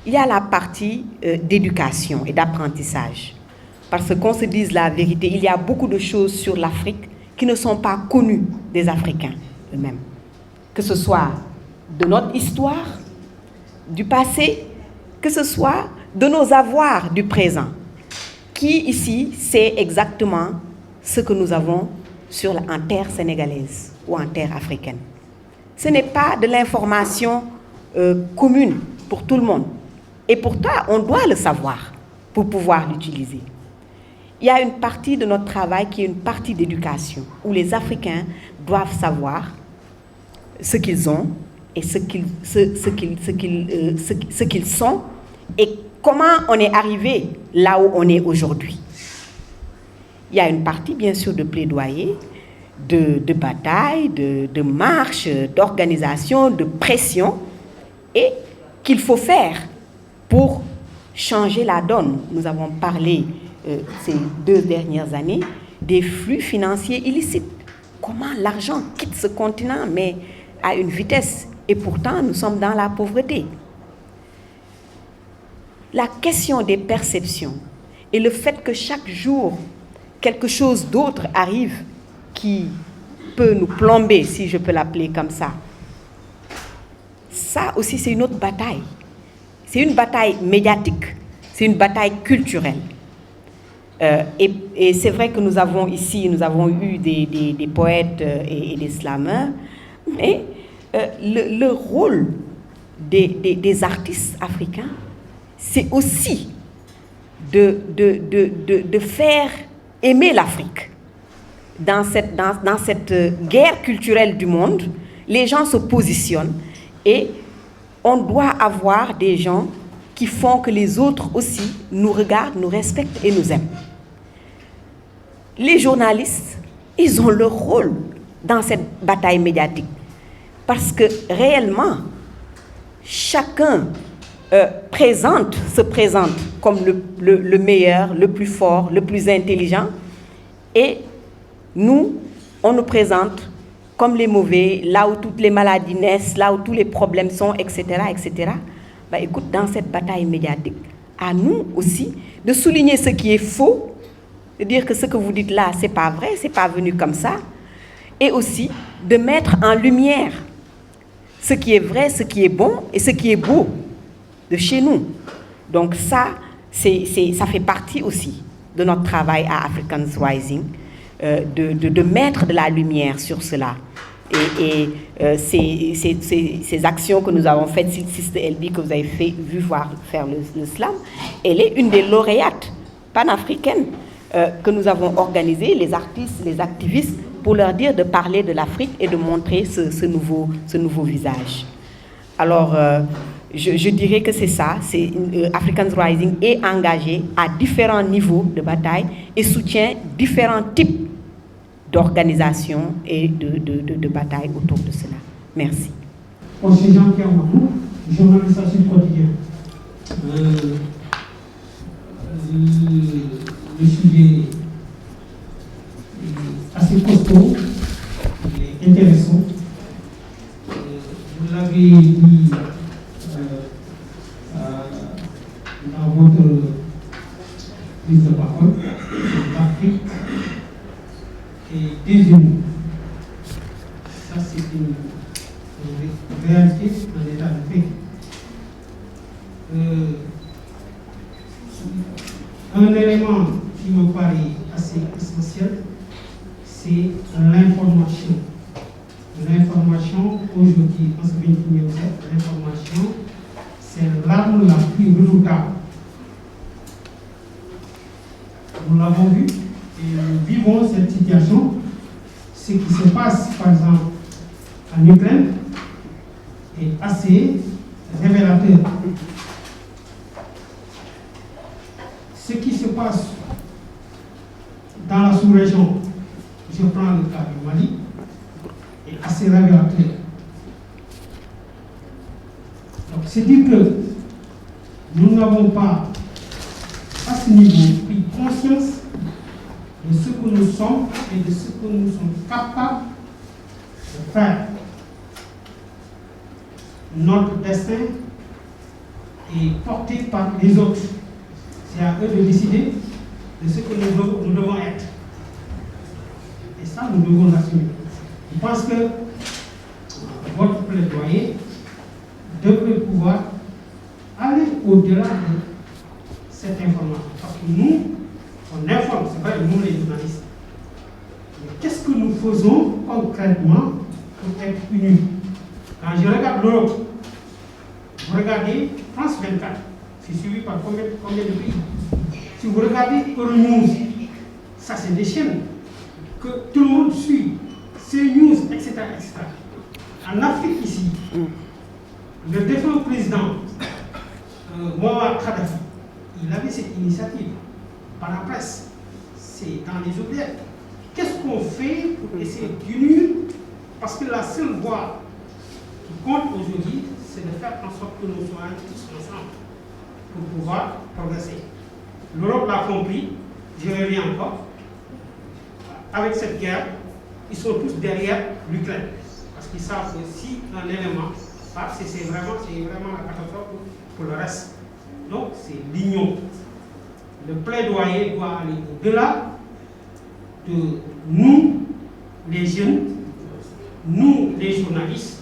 Il y a la partie d'éducation et d'apprentissage. Parce qu'on se dise la vérité, il y a beaucoup de choses sur l'Afrique qui ne sont pas connues des Africains eux-mêmes. Que ce soit de notre histoire, du passé, que ce soit de nos avoirs du présent. Qui ici sait exactement ce que nous avons en terre sénégalaise ou en terre africaine? Ce n'est pas de l'information commune pour tout le monde. Et pourtant, on doit le savoir pour pouvoir l'utiliser. Il y a une partie de notre travail qui est une partie d'éducation, où les Africains doivent savoir ce qu'ils ont et ce qu'ils sont et comment on est arrivé là où on est aujourd'hui. Il y a une partie, bien sûr, de plaidoyer, de bataille, de marche, d'organisation, de pression, et qu'il faut faire pour changer la donne. Nous avons parlé ces 2 dernières années des flux financiers illicites. Comment l'argent quitte ce continent, mais à une vitesse, et pourtant nous sommes dans la pauvreté. La question des perceptions et le fait que chaque jour, quelque chose d'autre arrive qui peut nous plomber, si je peux l'appeler comme ça. Ça aussi, c'est une autre bataille. C'est une bataille médiatique, c'est une bataille culturelle. Et c'est vrai que nous avons eu des poètes et des slameurs, mais le rôle des artistes africains, c'est aussi de faire aimer l'Afrique. Dans cette guerre culturelle du monde, les gens se positionnent et on doit avoir des gens qui font que les autres aussi nous regardent, nous respectent et nous aiment. Les journalistes, ils ont leur rôle dans cette bataille médiatique. Parce que réellement, chacun se présente comme le meilleur, le plus fort, le plus intelligent. Et nous, on nous présente comme les mauvais, là où toutes les maladies naissent, là où tous les problèmes sont, etc., etc. Écoute, dans cette bataille médiatique, à nous aussi de souligner ce qui est faux, de dire que ce que vous dites là, c'est pas vrai, c'est pas venu comme ça, et aussi de mettre en lumière ce qui est vrai, ce qui est bon et ce qui est beau de chez nous. Donc ça fait partie aussi de notre travail à Africans Rising, de mettre de la lumière sur cela. Et ces actions que nous avons faites, Sister LB, que vous avez vu faire le slam, elle est une des lauréates panafricaines que nous avons organisées, les artistes, les activistes, pour leur dire de parler de l'Afrique et de montrer ce nouveau visage. Alors, je dirais que c'est ça, Africans Rising est engagé à différents niveaux de bataille et soutient différents types d'organisation et de bataille autour de cela. Merci. Monsieur Jean-Pierre Mamou, journaliste à Sud Quotidien. Le sujet est assez costaud, il est intéressant. Vous l'avez dit dans votre prise de parole, l'Afrique est désunie. Ça, c'est une réalité, un état de fait. Un élément qui me paraît assez essentiel, c'est l'information. L'information, aujourd'hui, en ce 21e siècle, l'information, c'est l'arme la plus redoutable. Nous l'avons vu et nous vivons cette situation ce qui se passe, par exemple, en Ukraine, est assez révélateur. Ce qui se passe dans la sous-région, je prends le cas du Mali, est assez révélateur. Donc, c'est dire que nous n'avons pas, à ce niveau, pris conscience de ce que nous sommes et de ce que nous sommes capables de faire. Notre destin est porté par les autres. C'est à eux de décider de ce que nous devons être. Et ça, nous devons l'assumer. Je pense que votre plaidoyer devrait pouvoir aller au-delà de cette information. Parce que nous, on informe, c'est vrai, nous les journalistes. Mais qu'est-ce que nous faisons concrètement pour être unis? Quand je regarde l'Europe, vous regardez France 24, c'est suivi par combien de pays? Si vous regardez Euronews, ça c'est des chaînes que tout le monde suit, CNews, etc., etc. En Afrique ici, le défunt président Mohamed Kadhafi, il avait cette initiative par la presse, c'est dans les oubliettes. Qu'est-ce qu'on fait pour essayer d'unir? Parce que la seule voie qui compte aujourd'hui, c'est de faire en sorte que nous soyons tous ensemble pour pouvoir progresser. L'Europe l'a compris, je reviens encore. Avec cette guerre, ils sont tous derrière l'Ukraine. Parce qu'ils savent que si un élément passe, c'est vraiment la catastrophe pour le reste. Donc, c'est l'union. Le plaidoyer doit aller au-delà de nous, les jeunes, nous, les journalistes,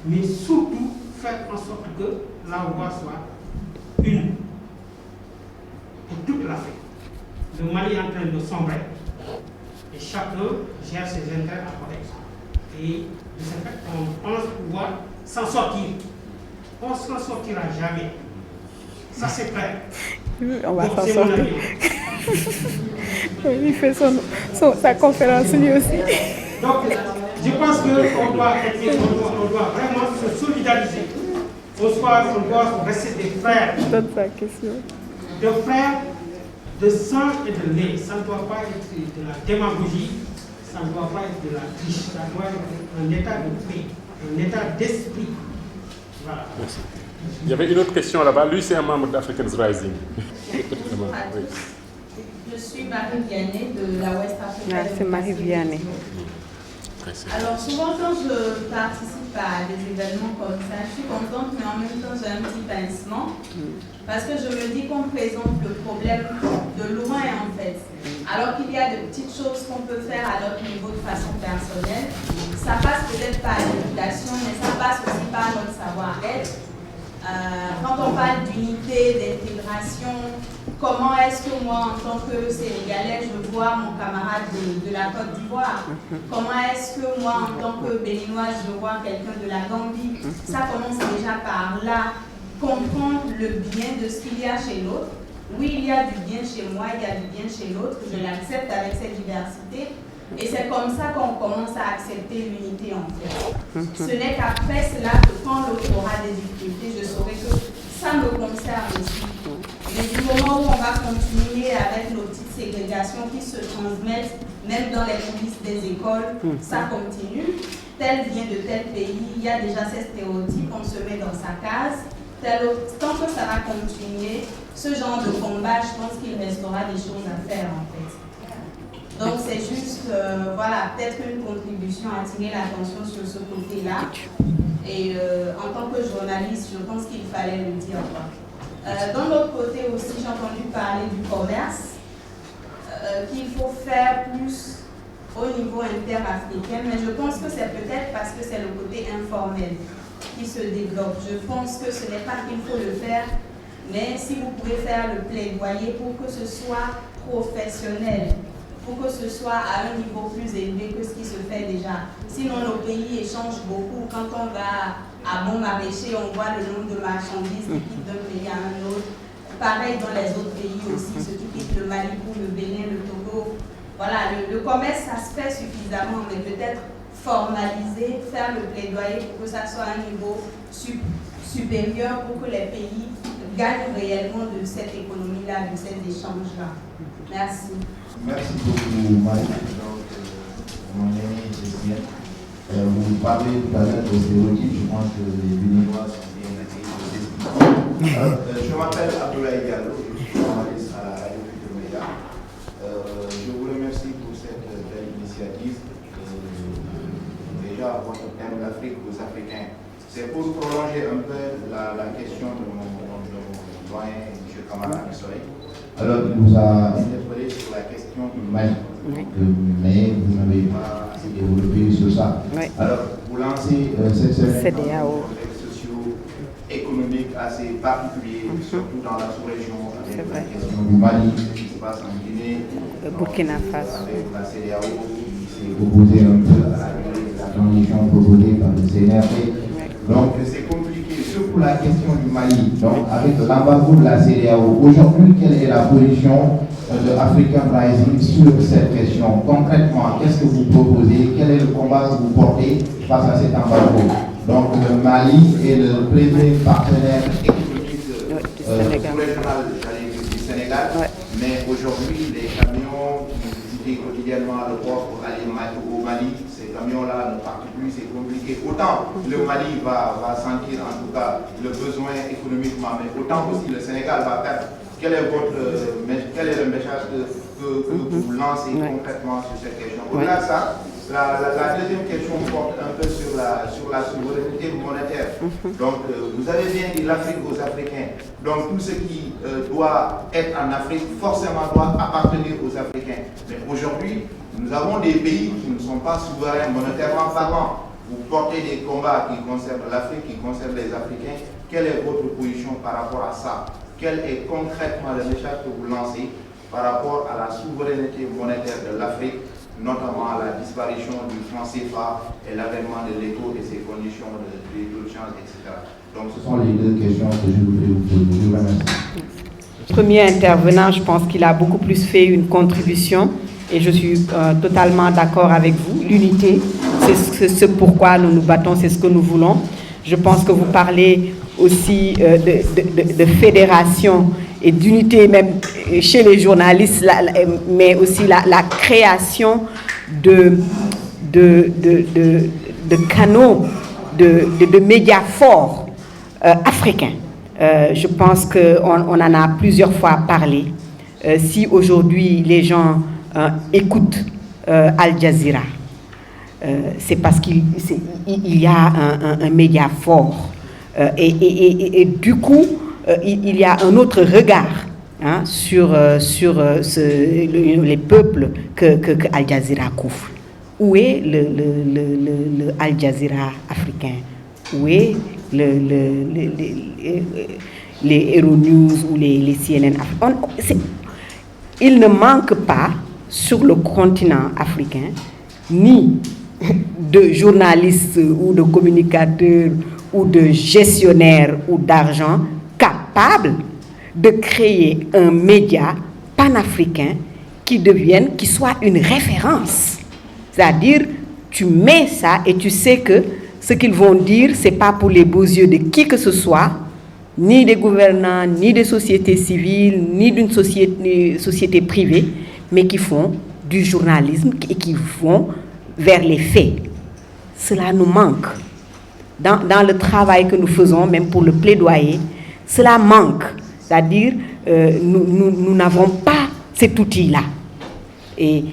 mais surtout faire en sorte que la voix soit une pour toute l'Afrique. Le Mali est en train de sombrer et chacun gère ses intérêts à côté. Et de ce fait, on pense pouvoir s'en sortir. On ne s'en sortira jamais. Ça, c'est clair. On va s'en sortir. Il fait sa conférence lui aussi. Donc, je pense qu'on doit vraiment se solidariser. On doit rester des frères. Donne sa question. Des frères de sang et de lait. Ça ne doit pas être de la démagogie, ça ne doit pas être de la triche, ça doit être un état de paix, un état d'esprit. Voilà. Merci. Il y avait une autre question là-bas. Lui, c'est un membre d'Africa's Rising. Je suis Marie Vianney de la West Africa. C'est Marie Vianney. Alors souvent quand je participe à des événements comme ça, je suis contente, mais en même temps j'ai un petit pincement. Parce que je me dis qu'on présente le problème de loin en fait. Alors qu'il y a de petites choses qu'on peut faire à notre niveau de façon personnelle. Ça passe peut-être par l'éducation, mais ça passe aussi par notre savoir-être. Quand on parle d'unité, d'intégration, comment est-ce que moi, en tant que Sénégalais, je vois mon camarade de la Côte d'Ivoire? Comment est-ce que moi, en tant que Béninoise, je vois quelqu'un de la Gambie? Ça commence déjà par là. Comprendre le bien de ce qu'il y a chez l'autre. Oui, il y a du bien chez moi, il y a du bien chez l'autre. Je l'accepte avec cette diversité. Et c'est comme ça qu'on commence à accepter l'unité en fait. Ce n'est qu'après cela que quand l'autre aura des difficultés, je saurai que ça me concerne aussi. Mais du moment où on va continuer avec nos petites ségrégations qui se transmettent, même dans les coulisses des écoles, ça continue. Tel vient de tel pays, il y a déjà ces stéréotypes, on se met dans sa case. Tant que ça va continuer, ce genre de combat, je pense qu'il restera des choses à faire en fait. Donc c'est juste, voilà, peut-être une contribution à attirer l'attention sur ce côté-là. Et en tant que journaliste, je pense qu'il fallait le dire. D'un autre côté aussi, j'ai entendu parler du commerce, qu'il faut faire plus au niveau interafricain, mais je pense que c'est peut-être parce que c'est le côté informel qui se développe. Je pense que ce n'est pas qu'il faut le faire, mais si vous pouvez faire le plaidoyer pour que ce soit professionnel, pour que ce soit à un niveau plus élevé que ce qui se fait déjà. Sinon, nos pays échangent beaucoup. Quand on va à Bon Maraîcher, on voit le nombre de marchandises qui quittent d'un pays à un autre. Pareil dans les autres pays aussi, ceux qui quittent le Mali pour le Bénin, le Togo. voilà, le commerce, ça se fait suffisamment, mais peut-être formaliser, faire le plaidoyer pour que ça soit à un niveau supérieur pour que les pays gagnent réellement de cette économie-là, de cet échange-là. Merci. Merci beaucoup, Marie. Mon ami Cécile, vous parlez tout à l'heure de stéréotypes, je pense que les Béninois sont bien intégrés. Je m'appelle Abdoulaye Diallo, je suis journaliste à la Radio Futur Média. Je vous remercie pour cette belle initiative. Déjà, votre thème, l'Afrique aux Africains, c'est pour prolonger un peu la question de mon doyen, M. Kamara Missouri. Alors, il nous a interpellé sur la question du Mali, mais vous n'avez pas assez développé sur ça. Oui. Alors, vous lancez cette semaine un contexte socio-économique assez particulier, surtout dans la sous-région, avec la question du Mali, ce qui se passe en Guinée, Burkina Faso, avec la CEDEAO qui s'est opposée un peu à la transition proposée par le CNRD. Donc, c'est compliqué, surtout la question du Mali. Donc, avec l'embargo de la CEDEAO, aujourd'hui, quelle est la position de African Rising sur cette question? Concrètement, qu'est-ce que vous proposez? Quel est le combat que vous portez face à cet embargo? Donc, le Mali est le premier partenaire économique sous-régional du Sénégal. Mais aujourd'hui, les camions qui visitent quotidiennement le port pour aller au Mali, ces camions-là ne partent plus, c'est compliqué. Autant le Mali va sentir en tout cas le besoin économiquement, mais autant aussi le Sénégal va perdre. Quel est le message que vous lancez concrètement sur cette question? Au-delà de ça, la deuxième question porte un peu sur la souveraineté monétaire. Donc, vous avez bien dit l'Afrique aux Africains. Donc, tout ce qui doit être en Afrique, forcément doit appartenir aux Africains. Mais aujourd'hui, nous avons des pays qui ne sont pas souverains monétairement parlant. Vous portez des combats qui concernent l'Afrique, qui concernent les Africains. Quelle est votre position par rapport à ça? Quel est concrètement le message que vous lancez par rapport à la souveraineté monétaire de l'Afrique, notamment à la disparition du franc CFA et l'avènement de l'éco et ses conditions de taux de change, etc. Donc ce sont les deux questions que je voulais vous poser. Je vous remercie. Premier intervenant, je pense qu'il a beaucoup plus fait une contribution et je suis totalement d'accord avec vous. L'unité, c'est ce pourquoi nous nous battons, c'est ce que nous voulons. Je pense que vous parlez aussi de fédération et d'unité même chez les journalistes, mais aussi la création de canaux, de médias forts africains. Je pense qu'on en a plusieurs fois parlé. Si aujourd'hui les gens écoutent Al Jazeera, c'est parce qu'il y a un média fort. Et du coup, il y a un autre regard sur les peuples que Al Jazeera couvre. Où est le Al Jazeera africain? Où est les Euronews ou les CNN africains? Il ne manque pas sur le continent africain ni de journalistes ou de communicateurs ou de gestionnaires ou d'argent capables de créer un média panafricain qui soit une référence. C'est-à-dire, tu mets ça et tu sais que ce qu'ils vont dire, ce n'est pas pour les beaux yeux de qui que ce soit, ni des gouvernants, ni des sociétés civiles, ni d'une société privée, mais qui font du journalisme et qui vont vers les faits. Cela nous manque. Dans le travail que nous faisons, même pour le plaidoyer, cela manque. C'est-à-dire, nous n'avons pas cet outil-là. Et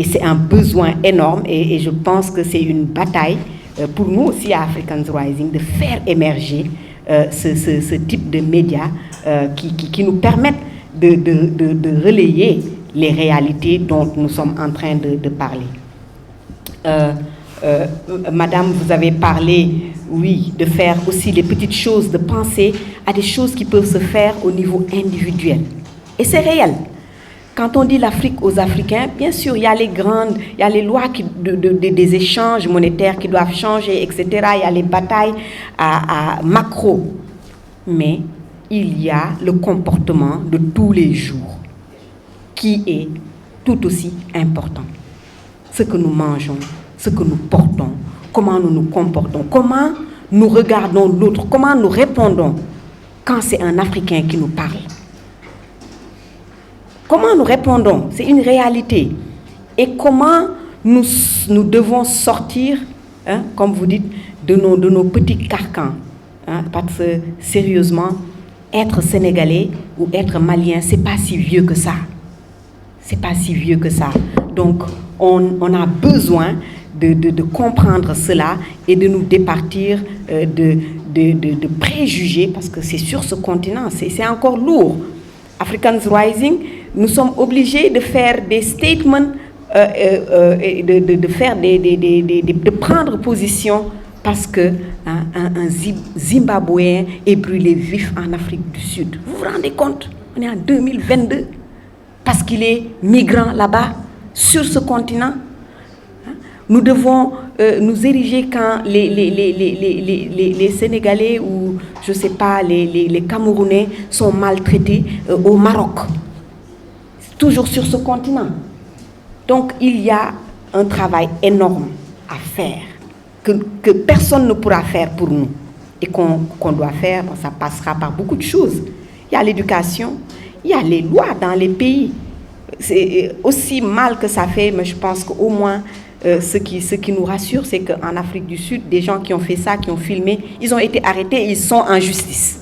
c'est un besoin énorme et je pense que c'est une bataille pour nous aussi à Africans Rising de faire émerger ce type de médias qui nous permettent de relayer les réalités dont nous sommes en train de parler. Madame, vous avez parlé, oui, de faire aussi des petites choses, de penser à des choses qui peuvent se faire au niveau individuel. Et c'est réel. Quand on dit l'Afrique aux Africains, bien sûr, il y a les lois des échanges monétaires qui doivent changer, etc. Il y a les batailles à macro. Mais il y a le comportement de tous les jours qui est tout aussi important. Ce que nous mangeons, ce que nous portons, comment nous nous comportons, comment nous regardons l'autre, comment nous répondons quand c'est un Africain qui nous parle. Comment nous répondons, c'est une réalité. Et comment nous devons sortir, hein, comme vous dites, de nos petits carcans. Hein, parce que, sérieusement, être sénégalais ou être malien, c'est pas si vieux que ça. C'est pas si vieux que ça. Donc, on a besoin de comprendre cela et de nous départir de préjugés, parce que c'est sur ce continent, c'est encore lourd. Africans Rising, nous sommes obligés de faire des statements, de prendre position, parce que un Zimbabwéen est brûlé vif en Afrique du Sud. Vous vous rendez compte? On est en 2022, parce qu'il est migrant là-bas, sur ce continent. Nous devons nous ériger quand les Sénégalais ou, je ne sais pas, les Camerounais sont maltraités au Maroc. Toujours sur ce continent. Donc, il y a un travail énorme à faire, que personne ne pourra faire pour nous. Et qu'on doit faire, ça passera par beaucoup de choses. Il y a l'éducation, il y a les lois dans les pays. C'est aussi mal que ça fait, mais je pense qu'au moins, ce qui nous rassure, c'est qu'en Afrique du Sud, des gens qui ont fait ça, qui ont filmé, ils ont été arrêtés et ils sont en justice.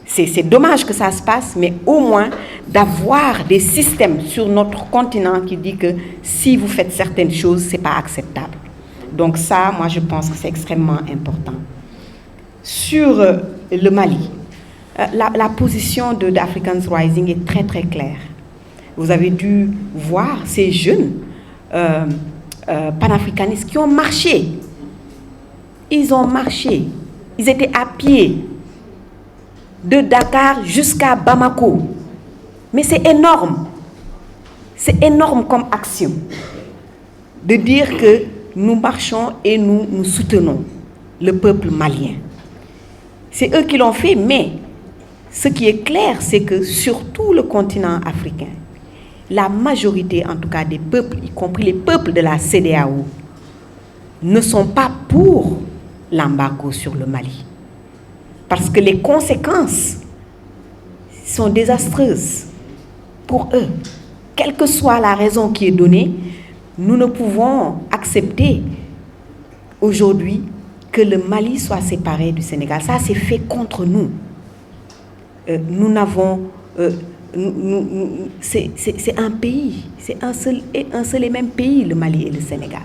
C'est dommage que ça se passe, mais au moins d'avoir des systèmes sur notre continent qui disent que si vous faites certaines choses, ce n'est pas acceptable. Donc ça, moi, je pense que c'est extrêmement important. Sur le Mali, la position d'Africans Rising est très, très claire. Vous avez dû voir ces jeunes panafricanistes qui ont marché. Ils ont marché. Ils étaient à pied de Dakar jusqu'à Bamako. Mais c'est énorme. C'est énorme comme action de dire que nous marchons et nous soutenons le peuple malien. C'est eux qui l'ont fait, mais ce qui est clair, c'est que sur tout le continent africain, la majorité, en tout cas des peuples, y compris les peuples de la CEDEAO, ne sont pas pour l'embargo sur le Mali. Parce que les conséquences sont désastreuses pour eux. Quelle que soit la raison qui est donnée, nous ne pouvons accepter aujourd'hui que le Mali soit séparé du Sénégal. Ça, c'est fait contre nous. Nous n'avons... c'est un pays, c'est un seul et même pays, le Mali et le Sénégal.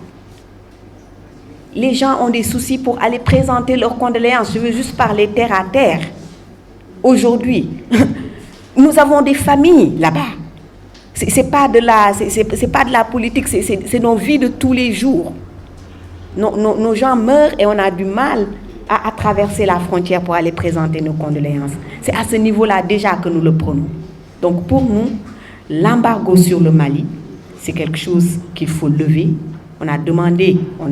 Les gens ont des soucis pour aller présenter leurs condoléances. Je veux juste parler terre à terre. Aujourd'hui, nous avons des familles là-bas. C'est pas de la politique, c'est nos vies de tous les jours. Nos gens meurent et on a du mal à traverser la frontière pour aller présenter nos condoléances. C'est à ce niveau-là déjà que nous le prenons. Donc pour nous, l'embargo sur le Mali, c'est quelque chose qu'il faut lever. On a demandé, on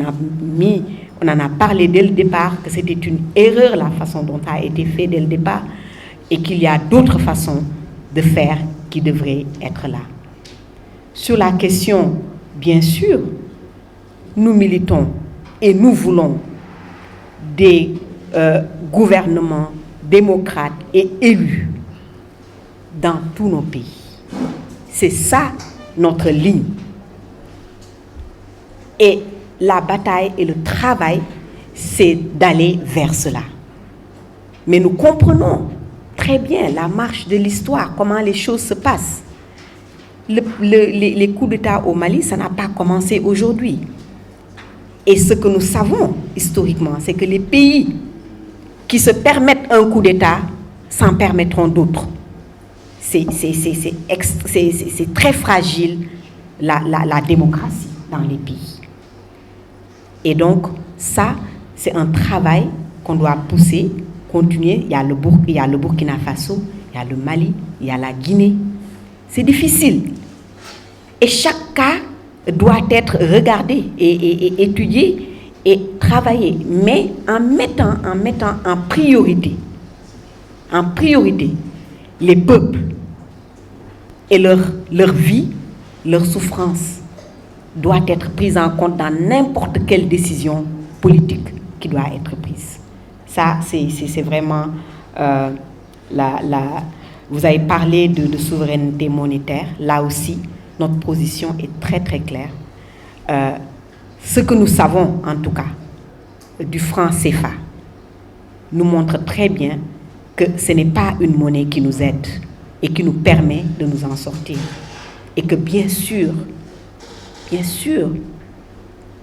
en a parlé dès le départ que c'était une erreur la façon dont ça a été fait dès le départ et qu'il y a d'autres façons de faire qui devraient être là. Sur la question, bien sûr, nous militons et nous voulons des gouvernements démocrates et élus dans tous nos pays. C'est ça notre ligne. Et la bataille et le travail, c'est d'aller vers cela. Mais nous comprenons très bien la marche de l'histoire, comment les choses se passent. Les coups d'État au Mali, ça n'a pas commencé aujourd'hui. Et ce que nous savons historiquement, c'est que les pays qui se permettent un coup d'État s'en permettront d'autres. C'est très fragile la démocratie dans les pays. Et donc, ça, c'est un travail qu'on doit pousser, continuer. Il y a le Burkina Faso, il y a le Mali, il y a la Guinée. C'est difficile. Et chaque cas doit être regardé et étudié et travaillé, mais en mettant en priorité les peuples et leur vie leur souffrance doit être prise en compte dans n'importe quelle décision politique qui doit être prise. Ça, c'est vraiment... vous avez parlé de souveraineté monétaire. Là aussi, notre position est très très claire. Ce que nous savons, en tout cas, du franc CFA, nous montre très bien que ce n'est pas une monnaie qui nous aide et qui nous permet de nous en sortir. Et que bien sûr,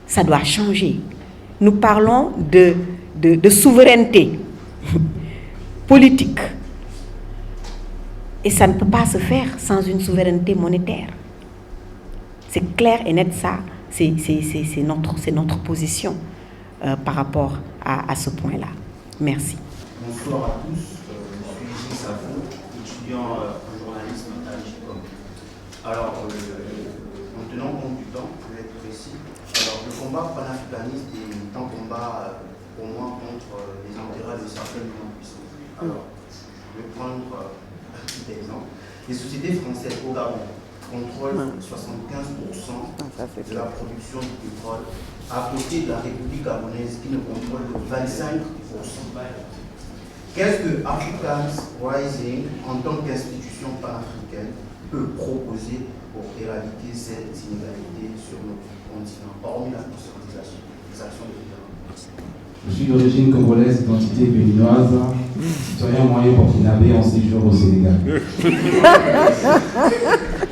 ça doit changer. Nous parlons de souveraineté politique. Et ça ne peut pas se faire sans une souveraineté monétaire. C'est clair et net, ça, c'est notre position par rapport à ce point-là. Merci. Bonsoir à tous, je suis Gilles Savon, étudiant en journalisme à l'IGCOM. Alors, en tenant compte du temps, je vais être précis. Alors, le combat panafricaniste est un combat pour moi contre les intérêts de certaines grandes puissances. Alors, je vais prendre un petit exemple. Les sociétés françaises au Gabon contrôlent 75% de la production du pétrole, à côté de la République gabonaise qui ne contrôle que 25%. Qu'est-ce que Africans Rising, en tant qu'institution panafricaine, peut proposer pour éradiquer cette inégalité sur notre continent, hormis la conscientisation des actions de l'État? Je suis d'origine congolaise, d'identité béninoise, citoyen moyen burkinabé en séjour au Sénégal.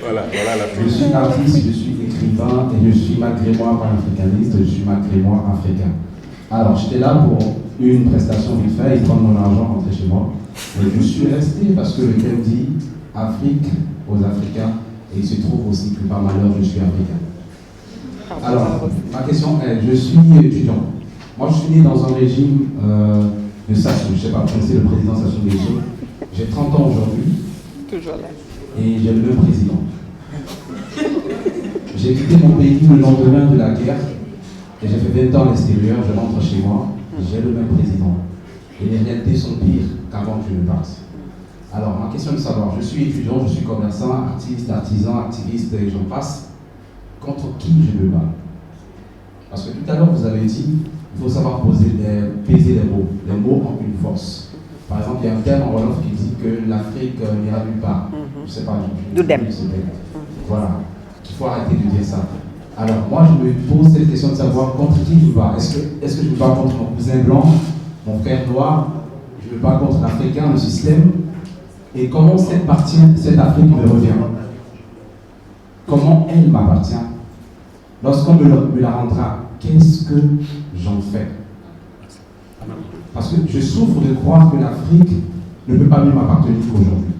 Voilà la Je suis artiste, je suis écrivain et je suis malgré moi panafricaniste, je suis malgré moi africain. Alors j'étais là pour une prestation vite fait, ils prennent mon argent, rentrer chez moi. Et je suis resté parce que le thème dit Afrique aux Africains et il se trouve aussi que par malheur je suis africain. Alors ma question est, je suis étudiant. Moi, je suis né dans un régime de Sassou. Je ne sais pas, vous connaissez le président Sassou Nguesso. J'ai 30 ans aujourd'hui. Toujours là. Et j'ai le même président. J'ai quitté mon pays le lendemain de la guerre. Et j'ai fait 20 ans à l'extérieur. Je rentre chez moi. J'ai le même président. Et les réalités sont pires qu'avant que je ne parte. Alors, ma question est de savoir, je suis étudiant, je suis commerçant, artiste, artisan, activiste, et j'en passe. Contre qui je me bats? Parce que tout à l'heure, vous avez dit, il faut savoir peser les mots ont une force. Par exemple, il y a un terme en Wolof qui dit que l'Afrique n'ira nulle part. Je ne sais pas du tout. Voilà, qu'il faut arrêter de dire ça. Alors moi, je me pose cette question de savoir contre qui je me bats. Est-ce que je me bats contre mon cousin blanc, mon frère noir? Je me bats contre l'Africain, le système? Et comment cette Afrique me revient? Comment elle m'appartient? Lorsqu'on me la rendra, qu'est-ce que j'en fais? Parce que je souffre de croire que l'Afrique ne peut pas mieux m'appartenir qu'aujourd'hui.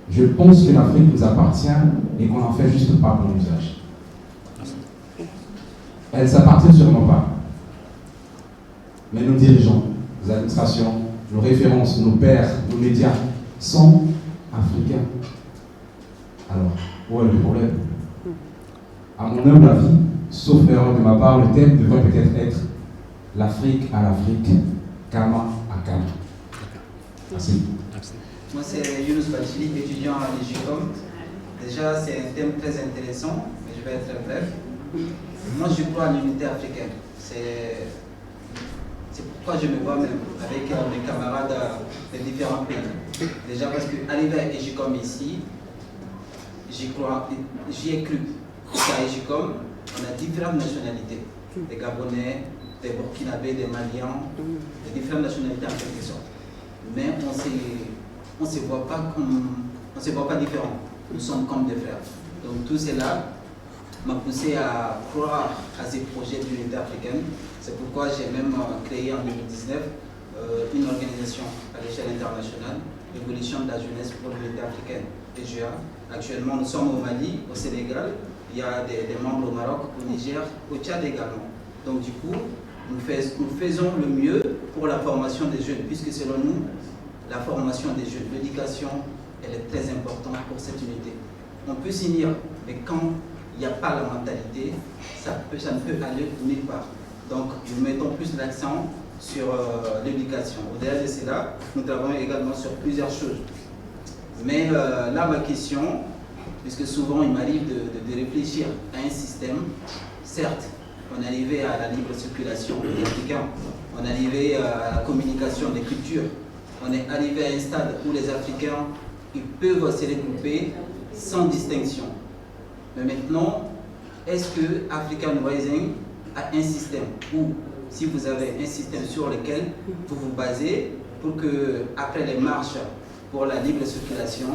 Je pense que l'Afrique nous appartient et qu'on n'en fait juste pas bon usage. Elle ne s'appartient sûrement pas. Mais nos dirigeants, nos administrations, nos références, nos pères, nos médias sont africains. Alors, où est le problème? À mon humble avis, sauf erreur de ma part, le thème devrait peut-être être l'Afrique à l'Afrique, Kama à Kama. Merci. Moi, c'est Younous Bachili, étudiant à l'IGCOM. Déjà, c'est un thème très intéressant, mais je vais être bref. Moi, je crois à l'unité africaine. C'est pourquoi je me vois même avec mes camarades des différents pays. Déjà, parce qu'arriver à l'IGCOM ici, j'y ai cru. À l'IGCOM, on a différentes nationalités. Des Gabonais, des Burkinabés, des Maliens, des différentes nationalités en quelque sorte. Mais on ne se voit pas différents. Nous sommes comme des frères. Donc tout cela m'a poussé à croire à ces projets d'unité africaine. C'est pourquoi j'ai même créé en 2019 une organisation à l'échelle internationale, l'évolution de la jeunesse pour l'unité africaine, EGA. Actuellement, nous sommes au Mali, au Sénégal, il y a des membres au Maroc, au Niger, au Tchad également. Donc du coup, nous faisons le mieux pour la formation des jeunes, puisque selon nous, la formation des jeunes, l'éducation, elle est très importante pour cette unité. On peut s'unir, mais quand il n'y a pas la mentalité, ça ne peut aller nulle part. Donc nous mettons plus l'accent sur l'éducation. Au-delà de cela, nous travaillons également sur plusieurs choses. Mais là, ma question, puisque souvent il m'arrive de réfléchir à un système. Certes, on est arrivé à la libre circulation des Africains, on est arrivé à la communication des cultures, on est arrivé à un stade où les Africains ils peuvent se regrouper sans distinction. Mais maintenant, est-ce que African Rising a un système où, si vous avez un système sur lequel vous vous basez pour que, après les marches pour la libre circulation,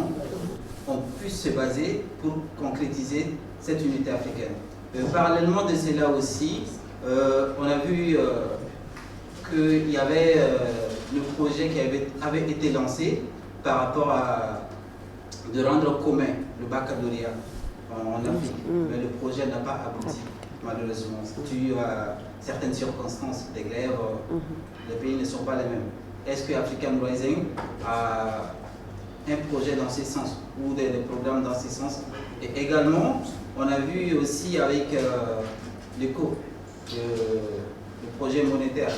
on puisse se baser pour concrétiser cette unité africaine. Parallèlement de cela aussi, on a vu qu'il y avait le projet qui avait été lancé par rapport à de rendre commun le baccalauréat en Afrique. Mais le projet n'a pas abouti, malheureusement. Dû à certaines circonstances des grèves, les pays ne sont pas les mêmes. Est-ce que African Rising a un projet dans ce sens ou des programmes dans ce sens? Et également, on a vu aussi avec l'ECO, le projet monétaire,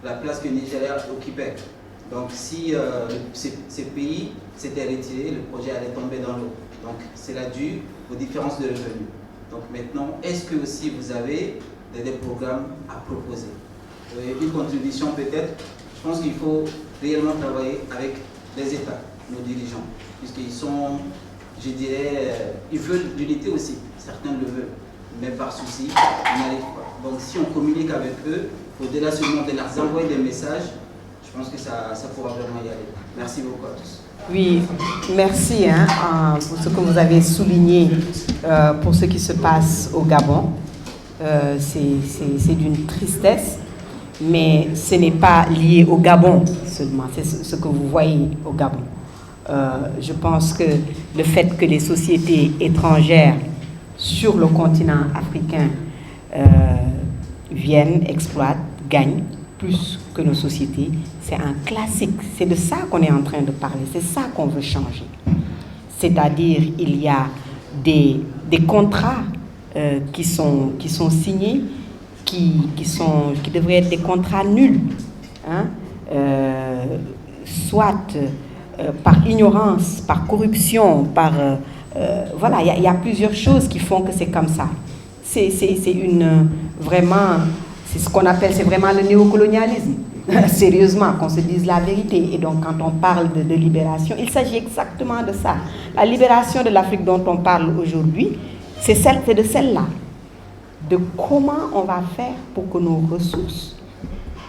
la place que le Nigeria occupait. Donc si ces pays s'étaient retirés, le projet allait tomber dans l'eau. Donc cela dû aux différences de revenus. Donc maintenant, est-ce que aussi vous avez des programmes à proposer? Une contribution peut-être, je pense qu'il faut réellement travailler avec les États, nos dirigeants, puisqu'ils sont, je dirais, ils veulent l'unité aussi, certains le veulent, mais par souci, ils n'arrivent pas. Donc si on communique avec eux, au-delà seulement de leur envoyer des messages, je pense que ça pourra vraiment y aller. Merci beaucoup à tous. Oui, merci pour ce que vous avez souligné pour ce qui se passe au Gabon. C'est d'une tristesse, mais ce n'est pas lié au Gabon seulement, c'est ce que vous voyez au Gabon. Je pense que le fait que les sociétés étrangères sur le continent africain viennent, exploitent, gagnent plus que nos sociétés, c'est un classique. C'est de ça qu'on est en train de parler, c'est ça qu'on veut changer. C'est-à-dire, il y a des contrats qui sont signés, qui devraient être des contrats nuls, soit par ignorance, par corruption, par... voilà, il y a plusieurs choses qui font que c'est comme ça. C'est vraiment... C'est ce qu'on appelle, c'est vraiment le néocolonialisme. Sérieusement, qu'on se dise la vérité. Et donc, quand on parle de libération, il s'agit exactement de ça. La libération de l'Afrique dont on parle aujourd'hui, c'est de celle-là. De comment on va faire pour que nos ressources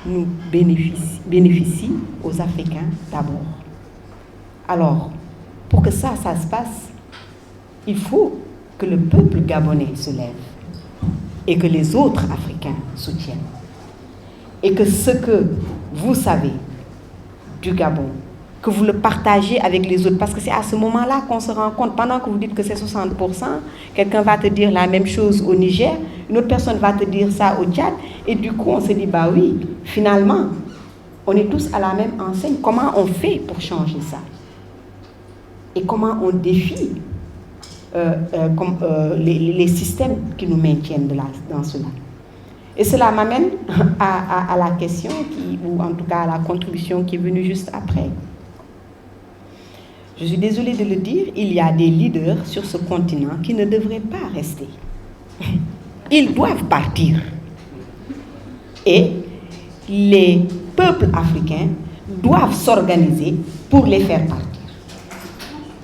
nous bénéficient aux Africains d'abord. Alors, pour que ça se passe, il faut que le peuple gabonais se lève et que les autres Africains soutiennent. Et que ce que vous savez du Gabon, que vous le partagez avec les autres, parce que c'est à ce moment-là qu'on se rend compte, pendant que vous dites que c'est 60%, quelqu'un va te dire la même chose au Niger, une autre personne va te dire ça au Tchad, et du coup on se dit, bah oui, finalement, on est tous à la même enseigne. Comment on fait pour changer ça? Et comment on défie les systèmes qui nous maintiennent dans cela. Et cela m'amène à la question, ou en tout cas à la contribution qui est venue juste après. Je suis désolée de le dire, il y a des leaders sur ce continent qui ne devraient pas rester. Ils doivent partir. Et les peuples africains doivent s'organiser pour les faire partir.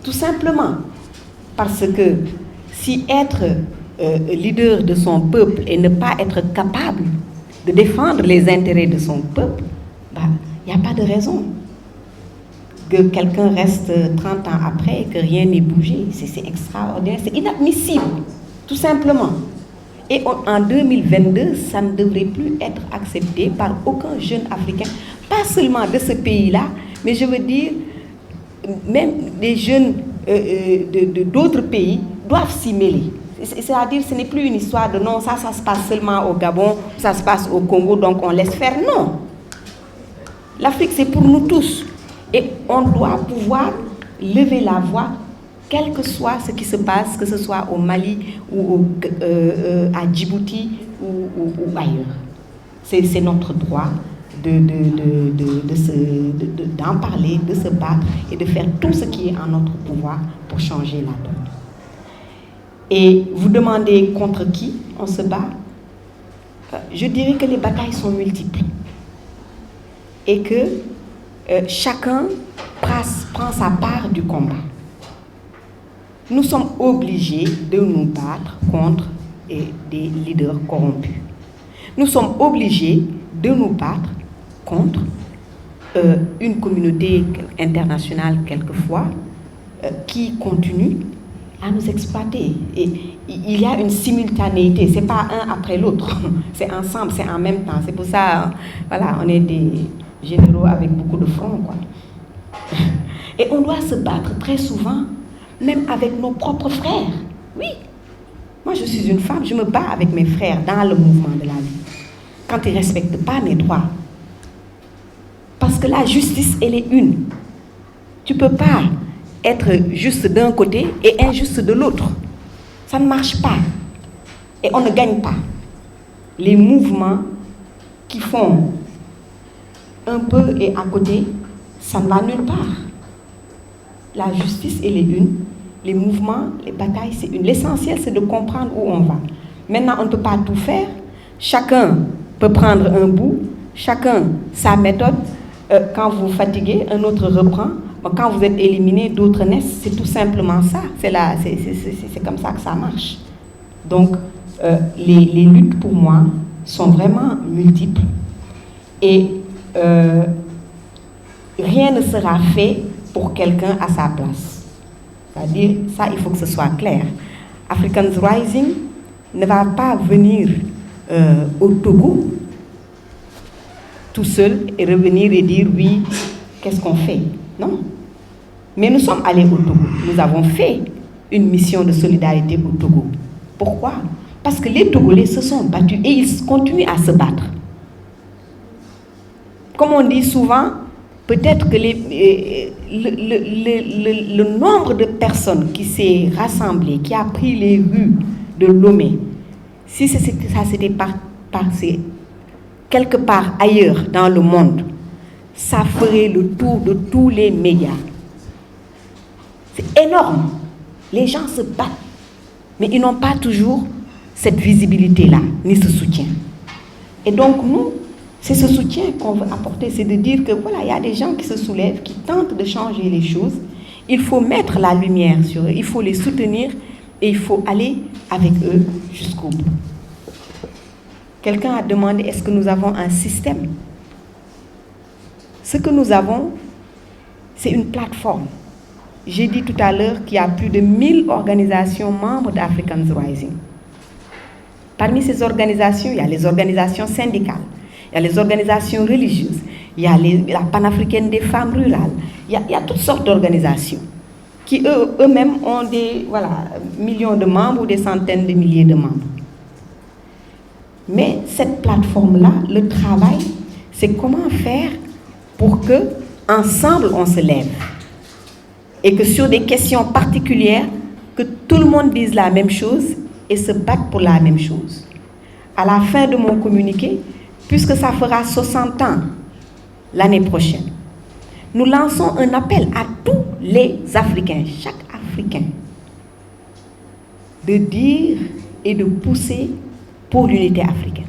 Tout simplement. Parce que si être leader de son peuple et ne pas être capable de défendre les intérêts de son peuple, il n'y a pas de raison que quelqu'un reste 30 ans après et que rien n'ait bougé. C'est extraordinaire, c'est inadmissible, tout simplement. Et en 2022, ça ne devrait plus être accepté par aucun jeune africain, pas seulement de ce pays-là, mais je veux dire, même des jeunes d'autres pays doivent s'y mêler. C'est-à-dire, ce n'est plus une histoire de non, ça se passe seulement au Gabon, ça se passe au Congo, donc on laisse faire. Non. L'Afrique, c'est pour nous tous. Et on doit pouvoir lever la voix, quel que soit ce qui se passe, que ce soit au Mali ou à Djibouti ou ailleurs. C'est notre droit d'en parler, de se battre et de faire tout ce qui est en notre pouvoir pour changer la donne. et vous demandez contre qui on se bat, je dirais que les batailles sont multiples et que chacun prend sa part du combat. Nous sommes obligés de nous battre contre des leaders corrompus. Nous sommes obligés de nous battre contre une communauté internationale quelquefois qui continue à nous exploiter. Et il y a une simultanéité, c'est pas un après l'autre, c'est ensemble, c'est en même temps. C'est pour ça, voilà, on est des généraux avec beaucoup de front, quoi. Et on doit se battre très souvent, même avec nos propres frères. Oui, moi je suis une femme, je me bats avec mes frères dans le mouvement de la vie. Quand ils ne respectent pas mes droits. Parce que la justice, elle est une. Tu ne peux pas être juste d'un côté et injuste de l'autre. Ça ne marche pas. Et on ne gagne pas. Les mouvements qui font un peu et à côté, ça ne va nulle part. La justice, elle est une. Les mouvements, les batailles, c'est une. L'essentiel, c'est de comprendre où on va. Maintenant, on ne peut pas tout faire. Chacun peut prendre un bout, chacun sa méthode. Quand vous fatiguez, un autre reprend. Quand vous êtes éliminé, d'autres naissent. C'est tout simplement ça. C'est comme ça que ça marche. Donc, les luttes pour moi sont vraiment multiples. Et rien ne sera fait pour quelqu'un à sa place. C'est-à-dire, ça, il faut que ce soit clair. Africans Rising ne va pas venir au Togo tout seul et revenir et dire oui, qu'est-ce qu'on fait? Non. Mais nous sommes allés au Togo. Nous avons fait une mission de solidarité au Togo. Pourquoi? Parce que les Togolais se sont battus et ils continuent à se battre. Comme on dit souvent, peut-être que le nombre de personnes qui s'est rassemblé, qui a pris les rues de Lomé, si ça s'était passé quelque part ailleurs dans le monde, ça ferait le tour de tous les médias. C'est énorme. Les gens se battent, mais ils n'ont pas toujours cette visibilité-là, ni ce soutien. Et donc nous, c'est ce soutien qu'on veut apporter, c'est de dire que voilà, il y a des gens qui se soulèvent, qui tentent de changer les choses. Il faut mettre la lumière sur eux, il faut les soutenir et il faut aller avec eux jusqu'au bout. Quelqu'un a demandé, est-ce que nous avons un système? Ce que nous avons, c'est une plateforme. J'ai dit tout à l'heure qu'il y a plus de 1000 organisations membres d'Africans Rising. Parmi ces organisations, il y a les organisations syndicales, il y a les organisations religieuses, il y a la panafricaine des femmes rurales, il y a toutes sortes d'organisations qui eux-mêmes ont des millions de membres ou des centaines de milliers de membres. Mais cette plateforme-là, le travail, c'est comment faire pour que ensemble on se lève et que sur des questions particulières, que tout le monde dise la même chose et se batte pour la même chose. À la fin de mon communiqué, puisque ça fera 60 ans l'année prochaine, nous lançons un appel à tous les Africains, chaque Africain, de dire et de pousser pour l'unité africaine.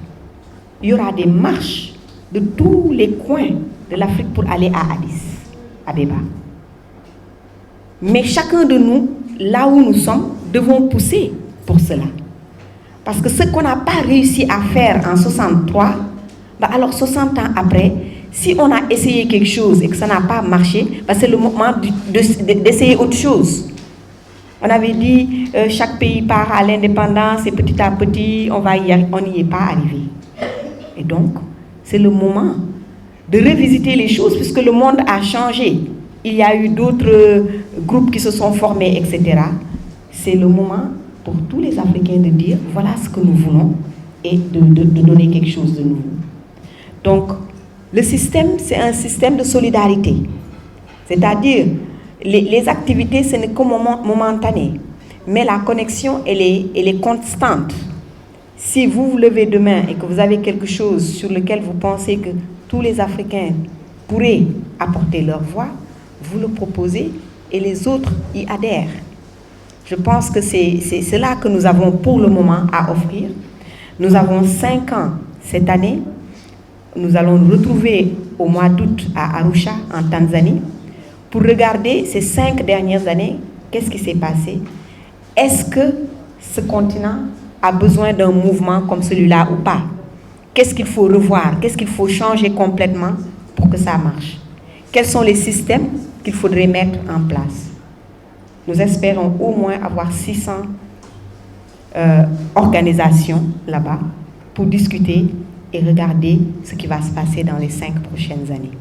Il y aura des marches de tous les coins de l'Afrique pour aller à Addis Abeba. Mais chacun de nous, là où nous sommes, devons pousser pour cela. Parce que ce qu'on n'a pas réussi à faire en 63, alors 60 ans après, si on a essayé quelque chose et que ça n'a pas marché, c'est le moment d'essayer autre chose. On avait dit chaque pays part à l'indépendance et petit à petit, on n'y est pas arrivé. Et donc, c'est le moment de revisiter les choses puisque le monde a changé. Il y a eu d'autres groupes qui se sont formés, etc. C'est le moment pour tous les Africains de dire voilà ce que nous voulons et de donner quelque chose de nouveau. Donc, le système, c'est un système de solidarité. C'est-à-dire, les activités, ce n'est que momentané. Mais la connexion, elle est constante. Si vous vous levez demain et que vous avez quelque chose sur lequel vous pensez que tous les Africains pourraient apporter leur voix, vous le proposez et les autres y adhèrent. Je pense que c'est cela que nous avons pour le moment à offrir. Nous avons 5 ans cette année. Nous allons nous retrouver au mois d'août à Arusha, en Tanzanie, pour regarder ces 5 dernières années, qu'est-ce qui s'est passé. Est-ce que ce continent a besoin d'un mouvement comme celui-là ou pas? Qu'est-ce qu'il faut revoir? Qu'est-ce qu'il faut changer complètement pour que ça marche? Quels sont les systèmes qu'il faudrait mettre en place? Nous espérons au moins avoir 600 organisations là-bas pour discuter et regarder ce qui va se passer dans les 5 prochaines années.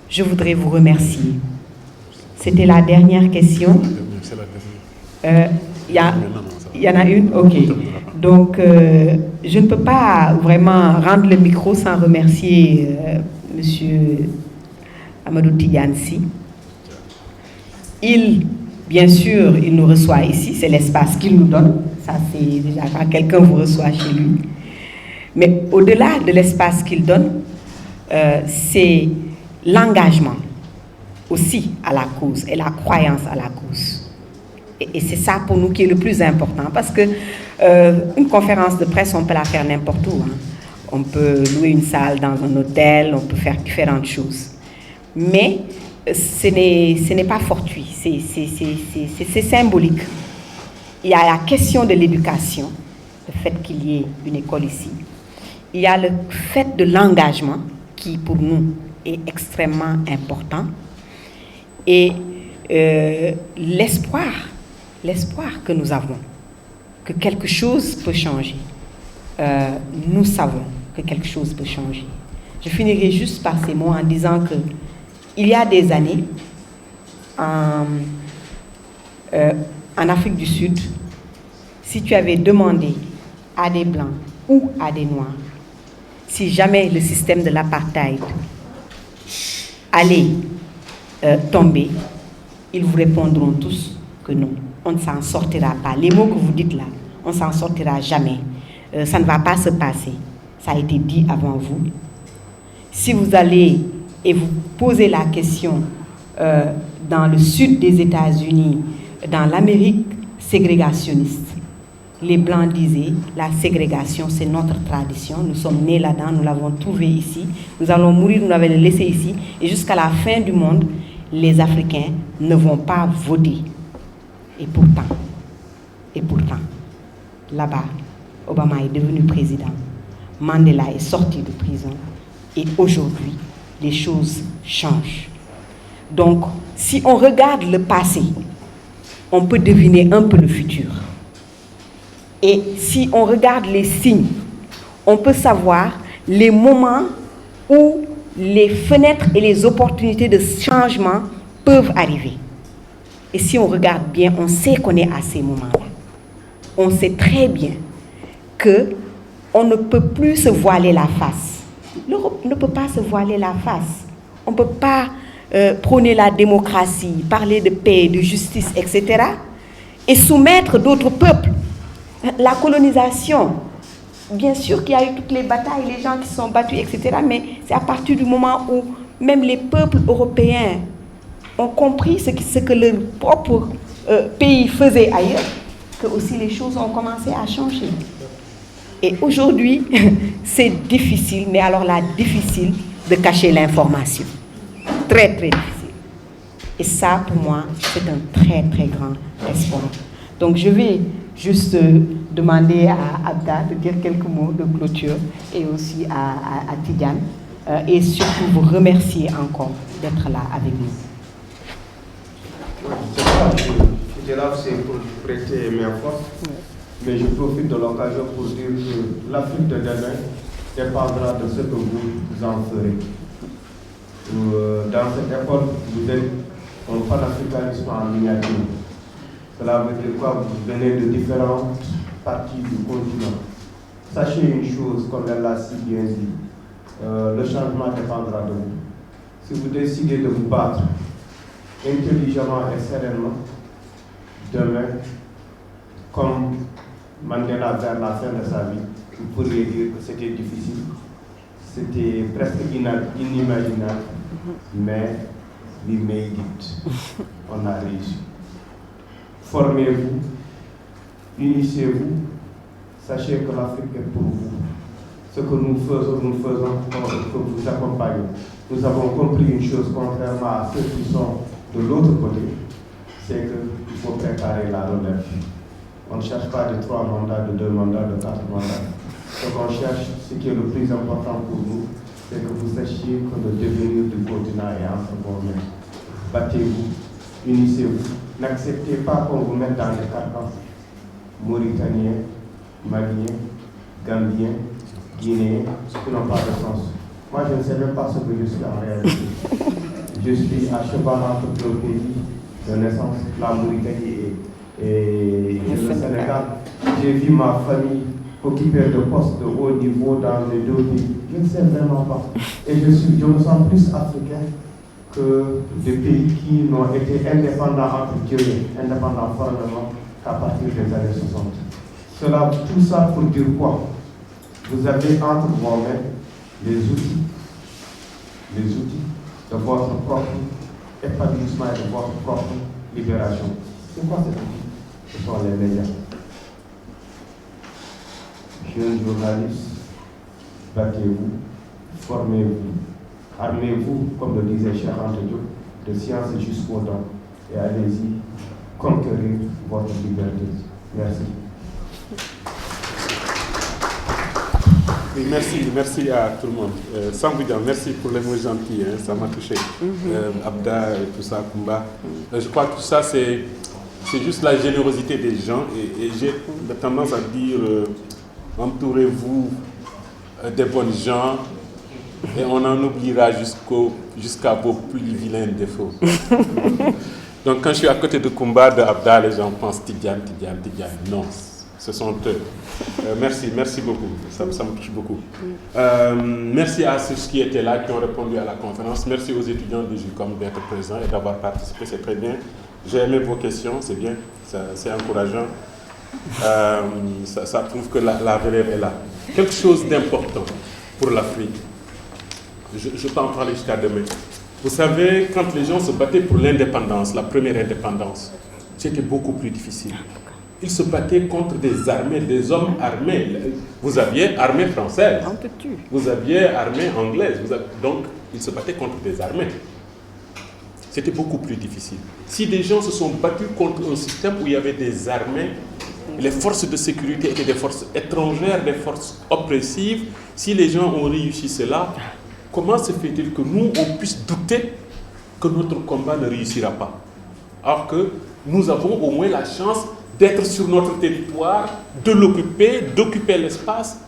Je voudrais vous remercier. C'était la dernière question. Il y en a une? Ok. Donc, je ne peux pas vraiment rendre le micro sans remercier M. Amadou Tidjane-Sy. Bien sûr, il nous reçoit ici, c'est l'espace qu'il nous donne. Ça, c'est déjà quand quelqu'un vous reçoit chez lui. Mais au-delà de l'espace qu'il donne, c'est l'engagement aussi à la cause et la croyance à la cause. Et c'est ça pour nous qui est le plus important, parce que une conférence de presse, on peut la faire n'importe où. Hein. On peut louer une salle dans un hôtel, on peut faire différentes choses. Mais ce n'est pas fortuit, c'est symbolique. Il y a la question de l'éducation, le fait qu'il y ait une école ici. Il y a le fait de l'engagement, qui pour nous est extrêmement important. Et l'espoir que nous avons, que quelque chose peut changer. Nous savons que quelque chose peut changer. Je finirai juste par ces mots en disant que il y a des années, en Afrique du Sud, si tu avais demandé à des Blancs ou à des Noirs si jamais le système de l'apartheid allait tomber, ils vous répondront tous que non, on ne s'en sortira pas. Les mots que vous dites là, on ne s'en sortira jamais. Ça ne va pas se passer. Ça a été dit avant vous. Si vous allez et vous posez la question dans le sud des États-Unis, dans l'Amérique ségrégationniste, les Blancs disaient, la ségrégation, c'est notre tradition, nous sommes nés là-dedans, nous l'avons trouvé ici, nous allons mourir, nous l'avons laissé ici, et jusqu'à la fin du monde, les Africains ne vont pas voter. Et pourtant, là-bas, Obama est devenu président, Mandela est sorti de prison, et aujourd'hui, les choses changent. Donc, si on regarde le passé, on peut deviner un peu le futur. Et si on regarde les signes, on peut savoir les moments où les fenêtres et les opportunités de changement peuvent arriver. Et si on regarde bien, on sait qu'on est à ces moments-là. On sait très bien qu'on ne peut plus se voiler la face. L'Europe ne peut pas se voiler la face. On ne peut pas prôner la démocratie, parler de paix, de justice, etc. et soumettre d'autres peuples. La colonisation, bien sûr qu'il y a eu toutes les batailles, les gens qui se sont battus, etc. Mais c'est à partir du moment où même les peuples européens ont compris ce que leur propre pays faisait ailleurs, que aussi les choses ont commencé à changer. Et aujourd'hui, c'est difficile, mais alors là, difficile de cacher l'information. Très, très difficile. Et ça, pour moi, c'est un très, très grand espoir. Donc, je vais juste demander à Abda de dire quelques mots de clôture et aussi à Tidjane et surtout vous remercier encore d'être là avec nous. Je là, c'est pour prêter mes forces, mais je profite de l'occasion pour dire que l'Afrique de demain dépendra de ce que vous en ferez. Dans cette époque, vous êtes un panafricanisme en miniature. Cela veut dire quoi? Vous venez de différentes parties du continent. Sachez une chose, comme elle l'a si bien dit, le changement dépendra de vous. Si vous décidez de vous battre intelligemment et sereinement, demain, comme Mandela vers la fin de sa vie, vous pourriez dire que c'était difficile, c'était presque inimaginable, mais we made it. On a réussi. formez-vous, unissez-vous, sachez que l'Afrique est pour vous. Ce que nous faisons pour vous accompagner. Nous avons compris une chose, contrairement à ceux qui sont de l'autre côté, c'est qu'il faut préparer la relève. On ne cherche pas de 3 mandats, de 2 mandats, de 4 mandats. Ce qu'on cherche, ce qui est le plus important pour nous, c'est que vous sachiez que le devenir du continent est entre vos mains. Battez-vous, unissez-vous. N'acceptez pas qu'on vous mette dans les carcans. Mauritaniens, Maliens, Gambiens, Guinéens, qui n'ont pas de sens. Moi, je ne sais même pas ce que je suis en réalité. Je suis à cheval entre 2 pays de naissance, la Mauritanie et le Sénégal. J'ai vu ma famille occuper de postes de haut niveau dans les 2 pays. Je ne sais vraiment pas. Et je me sens plus africain que des pays qui n'ont été indépendants entre guillemets, indépendants formellement qu'à partir des années 60. Tout ça pour dire quoi? Vous avez entre vos mains les outils de votre propre épanouissement et de votre propre libération. C'est quoi cet outil? Ce sont les médias. Jeunes journalistes, battez-vous, formez-vous, armez-vous, comme le disait Cheikh Anta Diop, de science jusqu'aux dents, et allez-y conquérir votre liberté. Merci. Oui, merci à tout le monde. Samboudian, merci pour les mots gentils, hein, ça m'a touché. Abda et tout ça, Kumba. Je crois que tout ça, c'est juste la générosité des gens et j'ai tendance à dire entourez-vous des bonnes gens et on en oubliera jusqu'à vos plus vilains défauts. Donc quand je suis à côté de Kumba, de Abda, les gens pensent Tidiane. Non, ce sont eux. Merci beaucoup, ça me touche beaucoup. Merci à ceux qui étaient là, qui ont répondu à la conférence. Merci aux étudiants du JUCOM d'être présents et d'avoir participé, c'est très bien. J'ai aimé vos questions, c'est bien, c'est encourageant. Ça prouve que la relève est là. Quelque chose d'important pour l'Afrique, je peux en parler jusqu'à demain. Vous savez, quand les gens se battaient pour l'indépendance, la première indépendance, c'était beaucoup plus difficile. Ils se battaient contre des armées, des hommes armés. Vous aviez armée française, vous aviez armée anglaise, donc ils se battaient contre des armées. C'était beaucoup plus difficile. Si des gens se sont battus contre un système où il y avait des armées, les forces de sécurité étaient des forces étrangères, des forces oppressives, si les gens ont réussi cela, comment se fait-il que nous, on puisse douter que notre combat ne réussira pas? Alors que nous avons au moins la chance d'être sur notre territoire, de l'occuper, d'occuper l'espace.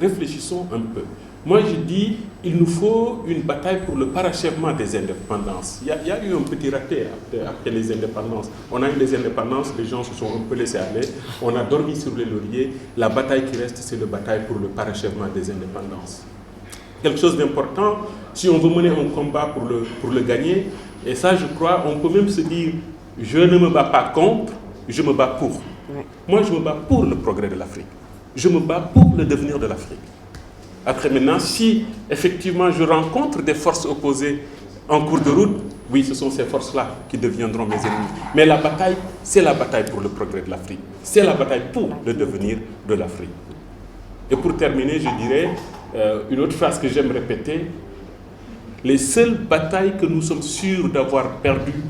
Réfléchissons un peu. Moi, je dis, il nous faut une bataille pour le parachèvement des indépendances. Il y a eu un petit raté après les indépendances. On a eu les indépendances, les gens se sont un peu laissés aller, on a dormi sur les lauriers. La bataille qui reste, c'est la bataille pour le parachèvement des indépendances. Quelque chose d'important, si on veut mener un combat pour le gagner, et ça, je crois, on peut même se dire, je ne me bats pas contre, je me bats pour. Moi, je me bats pour le progrès de l'Afrique. Je me bats pour le devenir de l'Afrique. Après maintenant, si effectivement je rencontre des forces opposées en cours de route, oui, ce sont ces forces-là qui deviendront mes ennemis. Mais la bataille, c'est la bataille pour le progrès de l'Afrique. C'est la bataille pour le devenir de l'Afrique. Et pour terminer, je dirais une autre phrase que j'aime répéter. Les seules batailles que nous sommes sûrs d'avoir perdues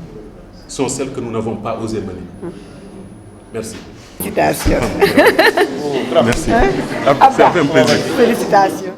sont celles que nous n'avons pas osé mener. Merci. Félicitations. Merci. C'est un plaisir. Félicitations.